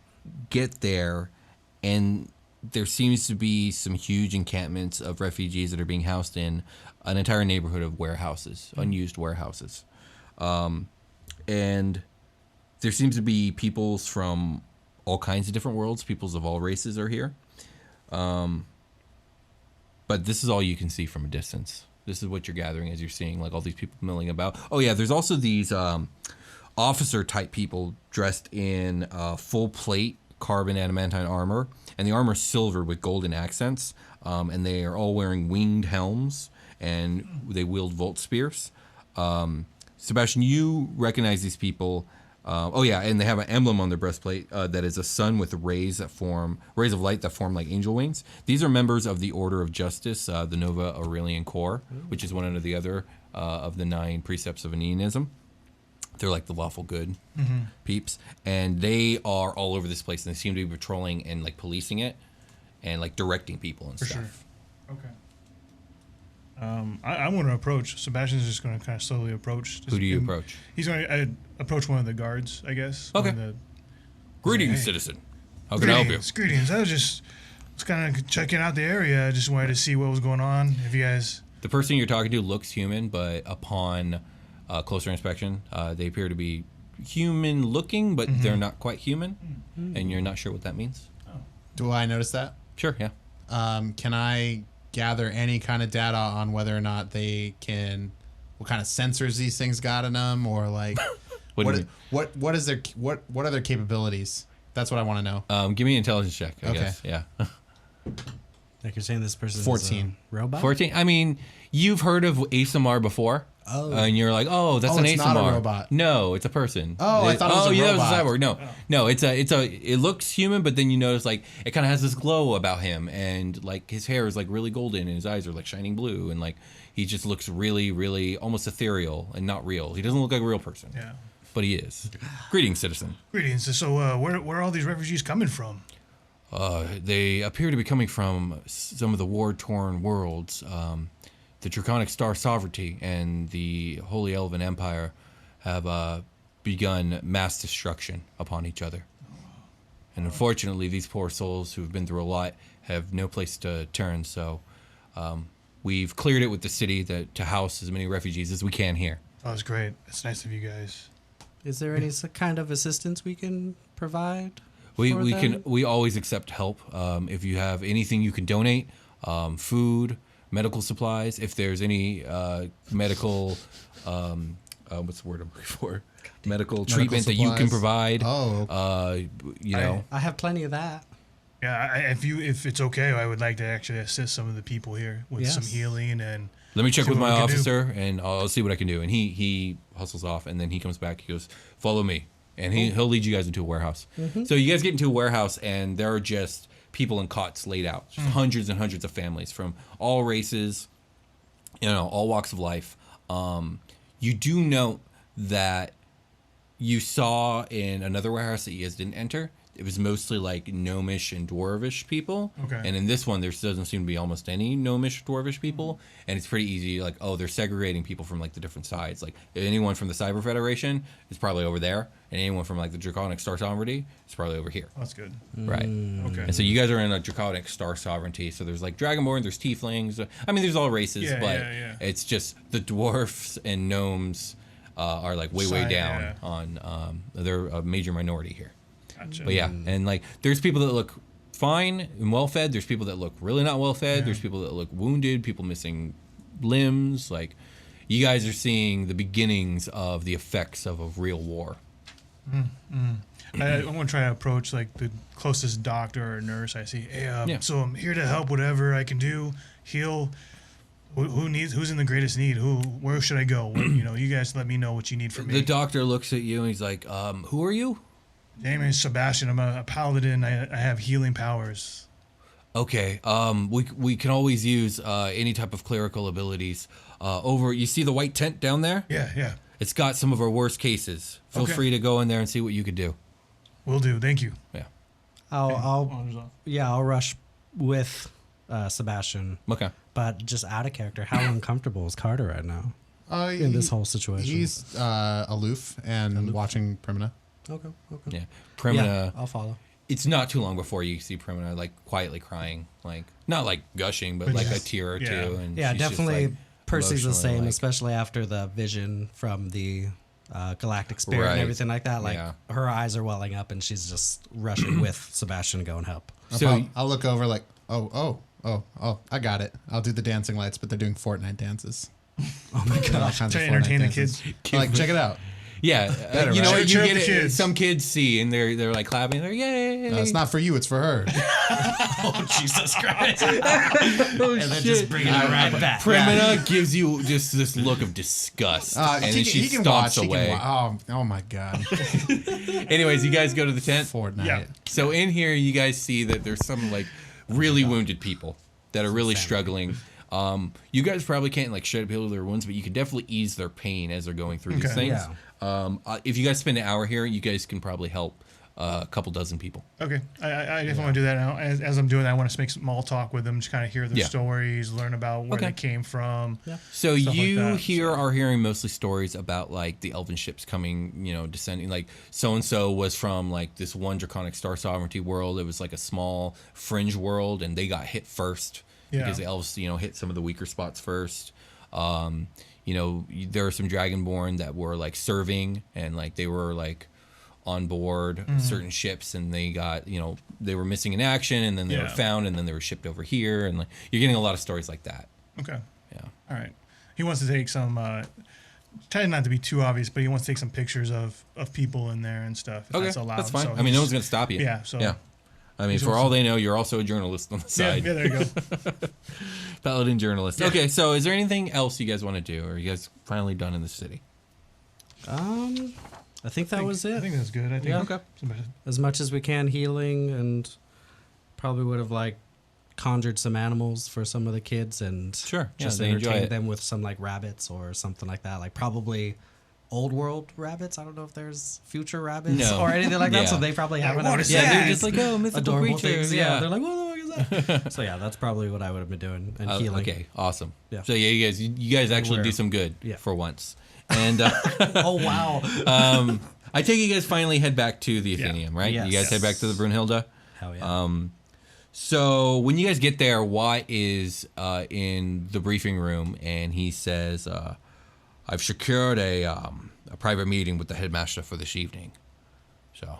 get there, and there seems to be some huge encampments of refugees that are being housed in an entire neighborhood of warehouses, unused warehouses. And there seems to be peoples from all kinds of different worlds. Peoples of all races are here. But this is all you can see from a distance. This is what you're gathering as you're seeing like all these people milling about. Oh yeah, there's also these officer type people dressed in full plate carbon adamantine armor, and the armor is silver with golden accents, and they are all wearing winged helms, and they wield volt spears. Sebastian, you recognize these people. And they have an emblem on their breastplate that is a sun with rays of light that form like angel wings. These are members of the Order of Justice, the Nova Aurelian Corps, which is one of the other of the 9 precepts of Aeneanism. They're like the lawful good peeps, and they are all over this place, and they seem to be patrolling and like policing it, and like directing people and stuff. Sure. Okay. I'm going to approach. Sebastian's just going to kind of slowly approach. Who do you approach? He's going to approach one of the guards, I guess. Okay. Greetings, Hey. citizen. How can I help you? Greetings. I was kind of checking out the area. I just wanted to see what was going on. If you guys... The person you're talking to looks human, but upon closer inspection, they appear to be human-looking, but they're not quite human, and you're not sure what that means. Do I notice that? Sure, yeah. Can I gather any kind of data on whether or not they can, what kind of sensors these things got in them, or like What do you what are their capabilities? That's what I want to know. give me an intelligence check, I Okay. guess. Yeah. Like you're saying this person 14. is a robot? 14. I mean, you've heard of ASMR before. Oh. And you're like, oh, that's an it's ASMR. not a robot. No, it's a person. Oh, I thought it was a yeah, robot. that was a cyborg. No, it looks human, but then you notice like it kind of has this glow about him, and like his hair is like really golden, and his eyes are like shining blue, and like he just looks really, really almost ethereal and not real. He doesn't look like a real person. Yeah. But he is. Greetings, citizen. Greetings. So where are all these refugees coming from? They appear to be coming from some of the war-torn worlds. The Draconic Star Sovereignty and the Holy Elven Empire have begun mass destruction upon each other. And unfortunately, these poor souls who've been through a lot have no place to turn, so we've cleared it with the city to house as many refugees as we can here. Oh, that's great. It's nice of you guys. Is there any kind of assistance we can provide? We for them? we always accept help. If you have anything you can donate, food, medical supplies. If there's any medical, what's the word I'm looking for? Medical treatment that you can supplies. provide. Oh. You know. I have plenty of that. Yeah, if it's okay, I would like to actually assist some of the people here with some Yes. healing and. Let me check see with what my we can do. officer, and I'll see what I can do. And he hustles off, and then he comes back. He goes, "Follow me," and he'll lead you guys into a warehouse. So you guys get into a warehouse, and there are just people in cots laid out, just hundreds and hundreds of families from all races, all walks of life. You do note that you saw in another warehouse that you guys didn't enter. It was mostly like gnomish and dwarvish people. Okay. And in this one, there doesn't seem to be almost any gnomish, dwarvish people. And it's pretty easy, like, they're segregating people from like the different sides. Like, anyone from the Cyber Federation is probably over there, and anyone from like the Draconic Star Sovereignty is probably over here. Oh, that's good. Right. Okay. And so you guys are in a Draconic Star Sovereignty. So there's like Dragonborn, there's Tieflings. I mean, there's all races, Yeah, but yeah. it's just the dwarfs and gnomes are like way Side, down yeah. on. They're a major minority here. Gotcha. But yeah, and like there's people that look fine and well fed. There's people that look really not well fed. Yeah. There's people that look wounded. People missing limbs. Like, you guys are seeing the beginnings of the effects of a real war. I want to try to approach like the closest doctor or nurse I see. Hey, Yeah. so I'm here to help. Whatever I can do, heal. Who's in the greatest need? Where should I go? You guys let me know what you need from me. The doctor looks at you and he's like, who are you? Name is Sebastian. I'm a paladin. I have healing powers. Okay, we can always use any type of clerical abilities. You see the white tent down there? Yeah. It's got some of our worst cases. Feel Okay. free to go in there and see what you could do. Will do. Thank you. Yeah. I'll rush with Sebastian, Okay. but just out of character. How uncomfortable is Carter right now in this whole situation? He's aloof and watching Primina. Okay. Yeah. Primina. Yeah, I'll follow. It's not too long before you see Primina like quietly crying, like not like gushing, but like a tear or two. And Yeah, she's just, definitely. like, Percy's the emotionally, same, like- especially after the vision from the Galactic Spirit Right. and everything like that. Like Yeah. her eyes are welling up, and she's just rushing with Sebastian to go and help. So I'll look over like, oh, I got it. I'll do the dancing lights, but they're doing Fortnite dances. Oh my god! Trying to entertain the kids. Like, check it out. yeah, Better, you know right? what? You Cheer up get the it. kids. Some kids see and they're like clapping. They're yay! It's not for you. It's for her. Oh Jesus Christ! Oh, and then just bringing it right back. Primina gives you just this look of disgust, and then she he can stomps watch. away. Oh my god. Anyways, you guys go to the tent. Fortnite. Yeah. So in here, you guys see that there's some like really wounded people that are really struggling. You guys probably can't like shred people their wounds, but you can definitely ease their pain as they're going through these Okay. things. If you guys spend an hour here, you guys can probably help a couple dozen people. Okay, I definitely want to do that now. As I'm doing that, I want to make small talk with them, just kind of hear their Yeah. stories, learn about where Okay. they came from. Yeah. So Stuff like you that, here are hearing mostly stories about like the elven ships coming, descending. Like so and so was from like this one draconic star sovereignty world. It was like a small fringe world, and they got hit first because the elves, hit some of the weaker spots first. There are some dragonborn that were like serving, and like they were like on board certain ships, and they got they were missing in action, and then they were found, and then they were shipped over here, and like you're getting a lot of stories like that. Okay. Yeah. All right. He wants to take some. Try not to be too obvious, but he wants to take some pictures of people in there and stuff. If that's allowed. that's fine. So I mean, no one's gonna stop you. Yeah. So. Yeah. I mean, He's for also- all they know, you're also a journalist on the Yeah, side. there you go. Paladin journalist. Okay, so is there anything else you guys want to do, or are you guys finally done in the city? I think that was it. I think that's good. I think. Yeah. Okay. As much as we can, healing, and probably would have like conjured some animals for some of the kids, and Sure, yeah, just they enjoy entertained it. them with some like rabbits or something like that. Like probably old world rabbits. I don't know if there's future rabbits No. or anything like that. Yeah. So they probably haven't what ever is seen Yeah, that? they're just like, oh, mythical adorable creatures. things. Yeah. They're like, what the fuck is that? So yeah, that's probably what I would have been doing and healing. Okay, awesome. Yeah. So yeah, you guys actually Where- do some good Yeah. for once. And Oh wow. I take you guys finally head back to the Atheneum, right? Yes. You guys head back to the Brunhilde. Hell yeah. So when you guys get there, Watt is in the briefing room, and he says, "I've secured a private meeting with the headmaster for this evening. So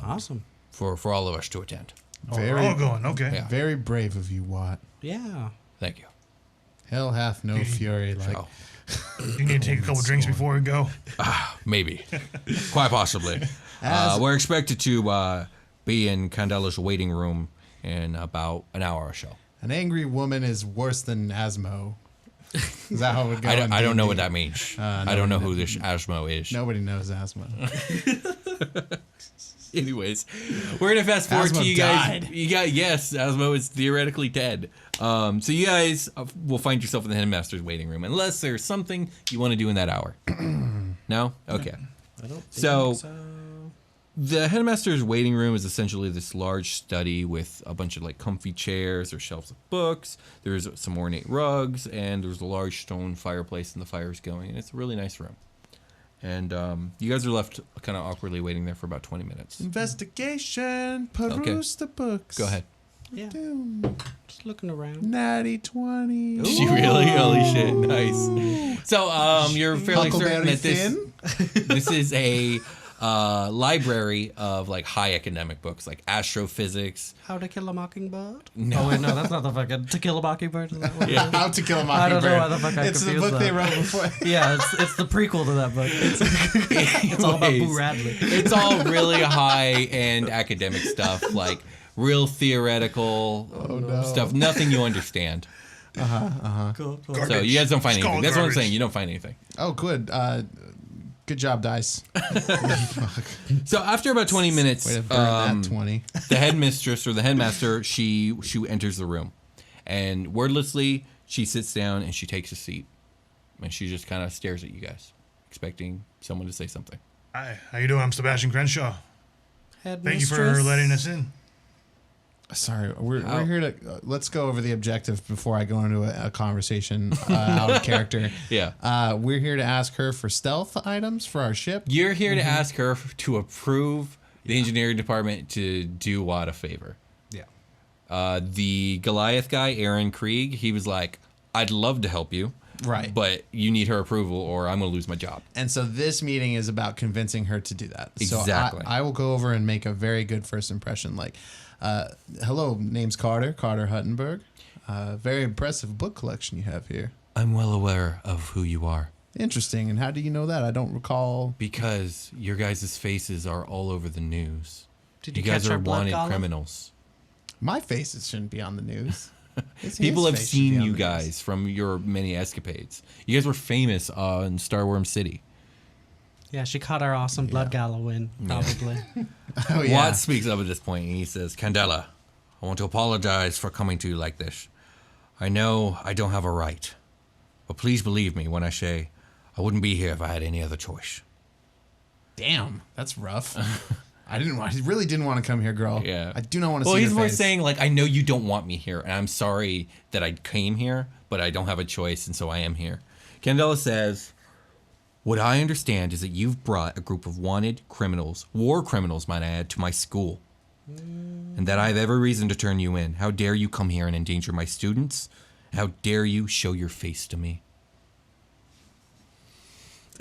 Awesome. for all of us to attend. We're all going. Okay. Yeah. Very brave of you, Watt. Yeah. Thank you." Hell hath no fury like. So, You need to take a couple drinks before we go. maybe, quite possibly. We're expected to be in Candela's waiting room in about an hour or so. An angry woman is worse than Asmo. Is that how it would go? I don't know D&D? what that means. I don't know who this Asmo is. Nobody knows Asmo. Anyways, we're gonna fast forward Asmo to you guys. died. Yes, Asmo is theoretically dead. So you guys will find yourself in the headmaster's waiting room, unless there's something you want to do in that hour. No? Okay. I don't think So- so. The headmaster's waiting room is essentially this large study with a bunch of like comfy chairs or shelves of books. There's some ornate rugs, and there's a large stone fireplace, and the fire's going. And it's a really nice room. And you guys are left kind of awkwardly waiting there for about 20 minutes. Investigation. Peruse the books. Go ahead. Yeah. Doom. Just looking around. Natty 20. Did you really? Holy shit! Nice. So you're fairly certain Huckleberry that this is a library of like high academic books like astrophysics. How to Kill a Mockingbird? No. Oh wait, no, that's not the fucking To Kill a Mockingbird. Is that what it is? How to Kill a I don't Mockingbird. know why the fuck I It's the confused book they that. wrote before. Yeah, it's the prequel to that book. It's all about Boo Radley. It's all really high end academic stuff, like real theoretical stuff, nothing you understand. Cool. So you guys don't find anything. That's what I'm Garbage. saying. You don't find anything. Oh, good. Good job, Dice. So after about 20 minutes, Way to burn that 20. the headmistress or the headmaster, she enters the room, and wordlessly she sits down and she takes a seat, and she just kind of stares at you guys, expecting someone to say something. Hi, how you doing? I'm Sebastian Crenshaw. Thank you for Headmistress. letting us in. Sorry, we're here to let's go over the objective before I go into a conversation out of character. Yeah. We're here to ask her for stealth items for our ship. You're here to ask her to approve the engineering department to do Watt a favor. Yeah. The Goliath guy, Aaron Krieg, he was like, I'd love to help you. Right. But you need her approval or I'm going to lose my job. And so this meeting is about convincing her to do that. Exactly. So I will go over and make a very good first impression. Like, hello, name's Carter Huttenberg. Very impressive book collection you have here. I'm well aware of who you are. Interesting. And how do you know that? I don't recall. Because your guys' faces are all over the news. Did You you guys catch are our blood wanted golem? criminals. My faces shouldn't be on the news. People have His face should be seen on you the guys news. from your many escapades. You guys were famous in Starworm City. Yeah, she caught our awesome blood gala win, probably. Oh, yeah. Watt speaks up at this point and he says, Candela, I want to apologize for coming to you like this. I know I don't have a right, but please believe me when I say I wouldn't be here if I had any other choice. Damn, that's rough. I really didn't want to come here, girl. Yeah. I do not want to Well, see he's your more face. saying, like, I know you don't want me here, and I'm sorry that I came here, but I don't have a choice, and so I am here. Candela says, what I understand is that you've brought a group of wanted criminals, war criminals, might I add, to my school. And that I have every reason to turn you in. How dare you come here and endanger my students? How dare you show your face to me?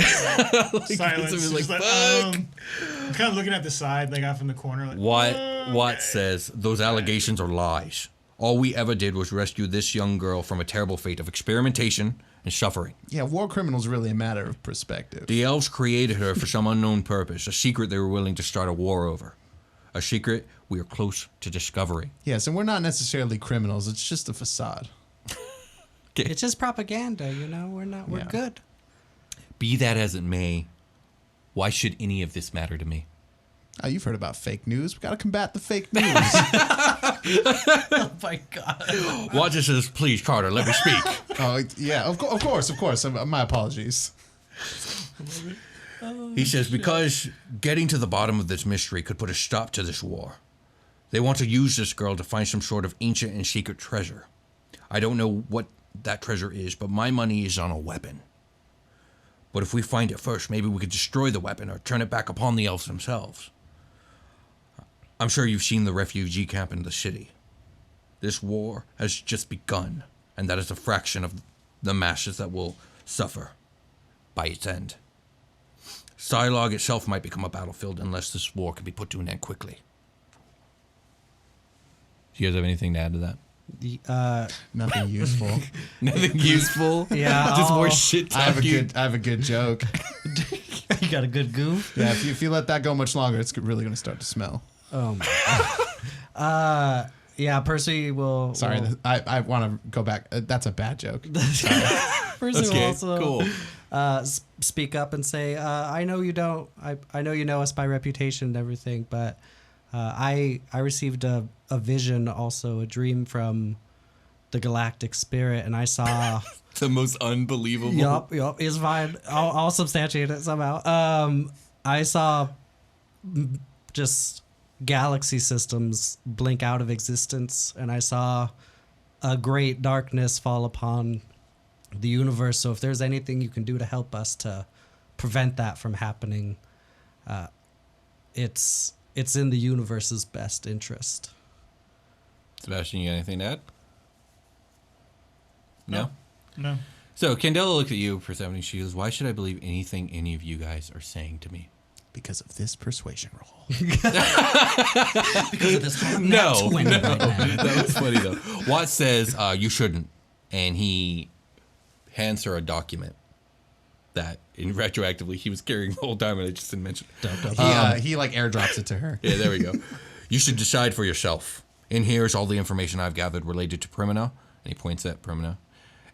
Silence. it's Just like, like, fuck. I'm kind of looking at the side, like off in the corner. Like, Watt says, those allegations are lies. All we ever did was rescue this young girl from a terrible fate of experimentation and suffering. Yeah, war criminals really a matter of perspective. The elves created her for some unknown purpose, a secret they were willing to start a war over. A secret we are close to discovering. Yes, and we're not necessarily criminals. It's just a facade. It's just propaganda, you know? We're Yeah. good. Be that as it may, why should any of this matter to me? Oh, you've heard about fake news. We got to combat the fake news. Oh my god. Watt just says, please, Carter, let me speak. Oh, yeah, of course. My apologies. He says, because getting to the bottom of this mystery could put a stop to this war. They want to use this girl to find some sort of ancient and secret treasure. I don't know what that treasure is, but my money is on a weapon. But if we find it first, maybe we could destroy the weapon or turn it back upon the elves themselves. I'm sure you've seen the refugee camp in the city. This war has just begun, and that is a fraction of the masses that will suffer by its end. Psylog itself might become a battlefield unless this war can be put to an end quickly. Do you guys have anything to add to that? Nothing useful. Nothing useful? Yeah, Just more I'll- shit I have talking. I have a good joke. You got a good goof? Yeah, if you let that go much longer, it's really going to start to smell. Oh my god. Yeah, Percy will. Sorry, will- I want to go back. That's a bad joke. Percy will Okay, also cool. speak up and say, I know you don't. I know you know us by reputation and everything, but I received a vision, also a dream from the galactic spirit, and I saw. The most unbelievable. Yup, it's fine. I'll substantiate it somehow. I saw just galaxy systems blink out of existence, and I saw a great darkness fall upon the universe. So if there's anything you can do to help us to prevent that from happening, it's in the universe's best interest. Sebastian, you got anything to add? No? No. So Candela looks at you for 70. She goes, why should I believe anything any of you guys are saying to me? because of this persuasion roll. Because of this No, right now. that was funny though. Watt says you shouldn't, and he hands her a document that, in retroactively, he was carrying the whole time, and I just didn't mention. He like airdrops it to her. Yeah, there we go. You should decide for yourself. In here is all the information I've gathered related to Primina, and he points at Primina,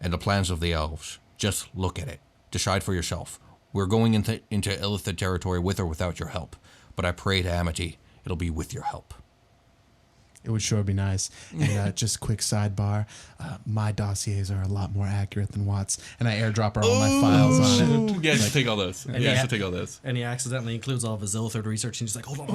and the plans of the elves. Just look at it. Decide for yourself. We're going into Illithid territory with or without your help, but I pray to Amity it'll be with your help. It would sure be nice. And just quick sidebar, my dossiers are a lot more accurate than Watt's, and I airdrop her all my files on it. Yeah, just take all those. Yeah, just take all those. And he accidentally includes all of his Illithid research, and he's like, hold on.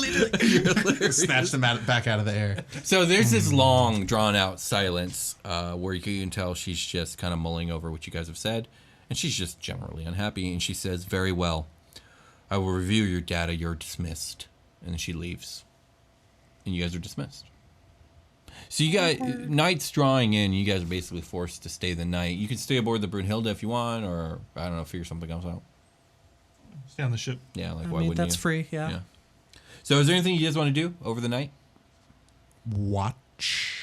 Whoops. Snatch them back out of the air. So there's this long, drawn-out silence where you can tell she's just kind of mulling over what you guys have said, and she's just generally unhappy, and she says, very well. I will review your data. You're dismissed. And then she leaves. And you guys are dismissed. So you guys, night's drawing in. You guys are basically forced to stay the night. You can stay aboard the Brunhilde if you want, or, I don't know, figure something else out. Stay on the ship. Yeah, like, I why mean, wouldn't that's you? free, yeah. So is there anything you guys want to do over the night? Watch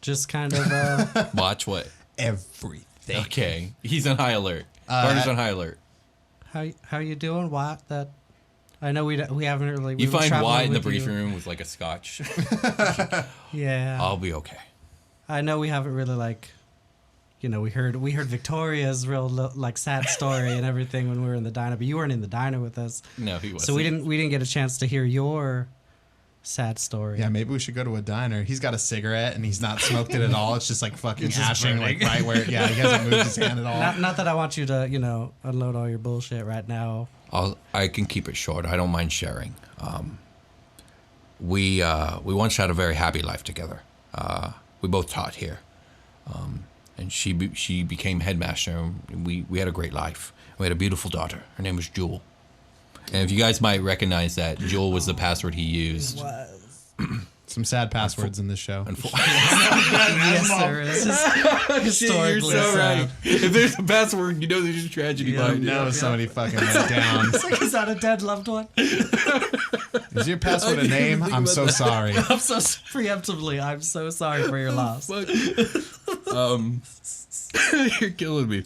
Just kind of... Watch what? everything. Okay. He's on high alert. Carter's on high alert. How you doing, Watt? That I know we haven't really... You we were find traveling Watt in the with you. briefing room with like a scotch. Yeah. I'll be okay. I know we haven't really we heard Victoria's real sad story and everything when we were in the diner, but you weren't in the diner with us, No, he wasn't. so we didn't get a chance to hear your sad story. Yeah, maybe we should go to a diner. He's got a cigarette and he's not smoked it at all. It's just like fucking It's just ashing, burning. like right where. Yeah, he hasn't moved his hand at all. Not that I want you to unload all your bullshit right now. I can keep it short. I don't mind sharing. We once had a very happy life together. We both taught here, and she became headmaster. And we had a great life. We had a beautiful daughter. Her name was Jewel. And if you guys might recognize that, Jewel was the password he used. Some sad passwords in this show. Yes, there is. Historically sad. If there's a password, you know there's a tragedy behind it. No, somebody fucking went down. Is that a dead loved one? Is your password a name? I'm so sorry. I'm so preemptively. I'm so sorry for your loss. Fuck. You're killing me.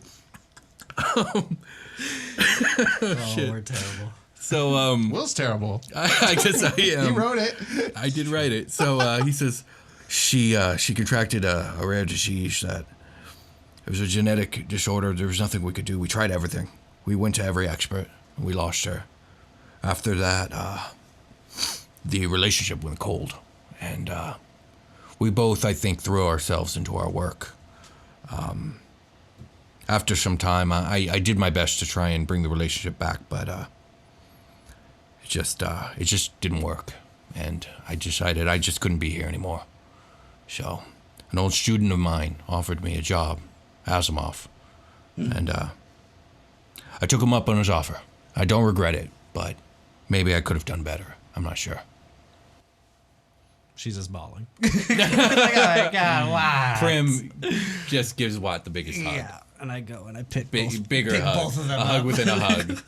Shit. We're terrible. So Will's terrible. I guess I am. He wrote it. I did write it. So he says she contracted a rare disease that it was a genetic disorder. There was nothing we could do. We tried everything. We went to every expert. And we lost her. After that, the relationship went cold, and we both, I think, threw ourselves into our work. After some time, I did my best to try and bring the relationship back, but it just didn't work, and I decided I just couldn't be here anymore. So, an old student of mine offered me a job, Asimov, and I took him up on his offer. I don't regret it, but maybe I could have done better. I'm not sure. She's just bawling. God, wow. Prim just gives Watt the biggest hug. Yeah, and I go and I pick Bigger pick hug. both of them a hug up. within a hug.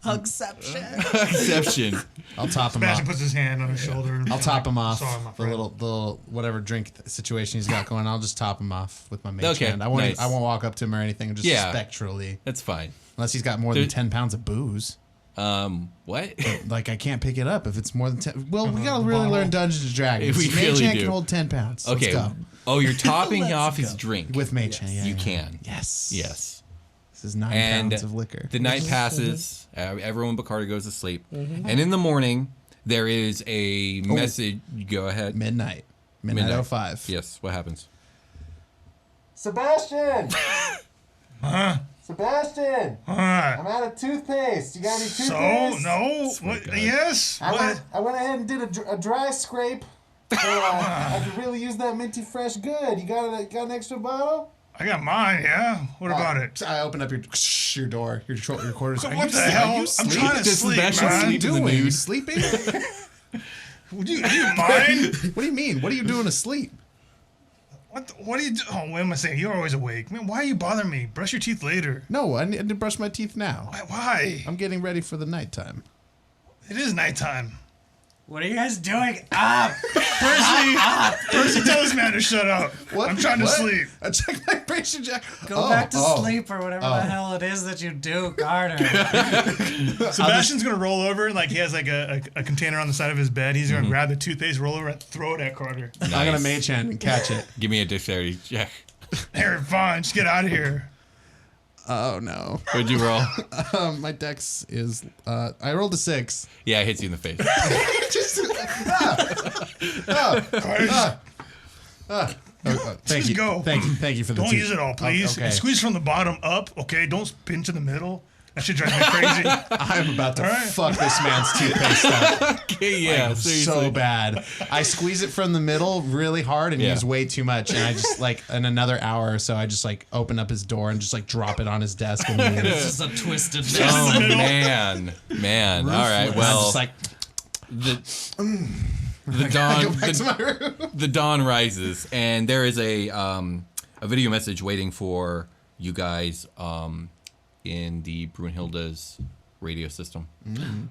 Hugception. Exception. I'll top him Sebastian off. puts his hand on his shoulder. I'll top him off Sorry, my for friend. a little whatever drink situation he's got going. I'll just top him off with my mage Okay, hand. I won't nice. I won't walk up to him or anything. Just Yeah. spectrally, That's fine. unless he's got more than There- 10 pounds of booze. What? Like I can't pick it up if it's more than 10. Well, we gotta really bottle. learn Dungeons and Dragons. We Mage really hand do. can hold 10 pounds. Okay. Let's go. Oh, you're topping off his drink. With mage hand, yeah, You yeah. can. Yes. Yes. This is 9 And pounds of liquor. the night passes. Everyone but Carter goes to sleep. And in the morning, there is a message. Go ahead. Midnight. Midnight. 05. Yes. What happens? Sebastian! Huh? Sebastian! All I'm right. out of toothpaste. You got any So, toothpaste? no. What, yes. What? I went ahead and did a dry scrape. So, I could really use that minty fresh good. You got an extra bottle? I got mine, yeah. What about it? I open up your door, your quarters. What the hell? I'm trying to Does sleep, Sebastian man. What are you sleep in the doing? You nude? sleeping? Do you mind? What do you mean? What are you doing asleep? What are you doing? Oh, what am I saying? You're always awake. Man, why are you bothering me? Brush your teeth later. No, I need to brush my teeth now. Why? I'm getting ready for the nighttime. It is nighttime. What are you guys doing? Up! Percy, tell this man to shut up. What? I'm trying to What? sleep. I checked my bracer jack. Go back to sleep or whatever the hell it is that you do, Carter. Sebastian's gonna roll over and he has a container on the side of his bed. He's gonna grab the toothpaste, roll over, and throw it at Carter. Nice. I'm gonna mage hand and catch it. Give me a dexterity check. Here, fine, just get out of here. Oh no. What'd you roll? My dex is I rolled a 6. Yeah, it hits you in the face. Thank you. Go. Thank you for the Don't use it all, please. Okay. Squeeze from the bottom up, okay? Don't pinch in the middle. That shit drives me crazy. I'm about to All right. fuck this man's toothpaste up. Okay, yeah, So bad. I squeeze it from the middle really hard and use way too much. And I just in another hour or so, I just open up his door and just drop it on his desk. And leave. This is a twisted mess. Oh man. All right. Well, I'm just the I dawn go back to my room. the dawn rises, and there is a video message waiting for you guys in the Brunhilde's radio system,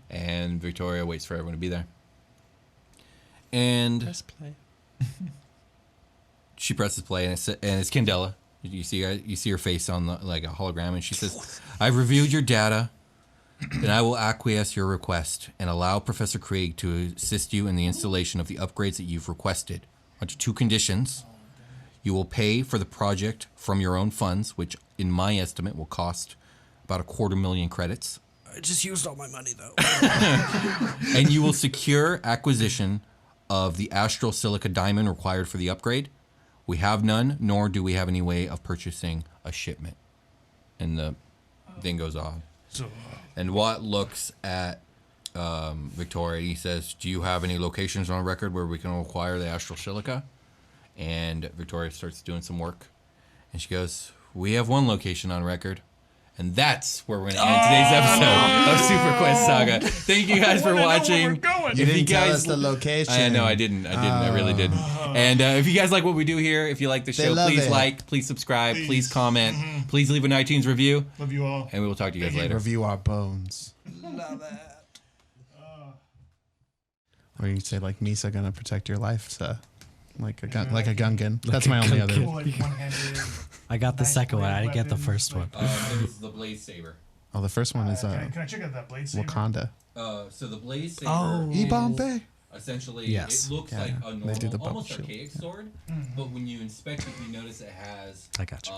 and Victoria waits for everyone to be there. And Press play. she presses play, and it's Candela. You see her face on a hologram, and she says, "I've reviewed your data, and I will acquiesce your request and allow Professor Krieg to assist you in the installation of the upgrades that you've requested. Under 2 conditions. You will pay for the project from your own funds, which in my estimate will cost about 250,000 credits. I just used all my money, though. And you will secure acquisition of the astral silica diamond required for the upgrade. We have none, nor do we have any way of purchasing a shipment." And the thing goes off. And Watt looks at Victoria. He says, "Do you have any locations on record where we can acquire the astral silica?" And Victoria starts doing some work. And she goes, "We have one location on record. And that's where we're going to end today's episode of SuperQuest Saga. Thank you guys for watching. You didn't tell us the location. I know, I didn't. I really didn't. And if you guys like what we do here, if you like the show, please please subscribe, please comment, please leave an iTunes review. Love you all. And we will talk to you guys later. Review our bones. Love it. Or you say Misa gonna protect your life, so like a Gungan. That's my only other. I got the second one. I didn't get the first one. This is the Blaze Saber. Oh, the first one is Can I check out that blade saber? Wakanda. So the Blaze Saber Ibambe. essentially, Yes. it looks like a They do the normal, almost bubble shield. archaic sword, but when you inspect it, you notice it has I got you.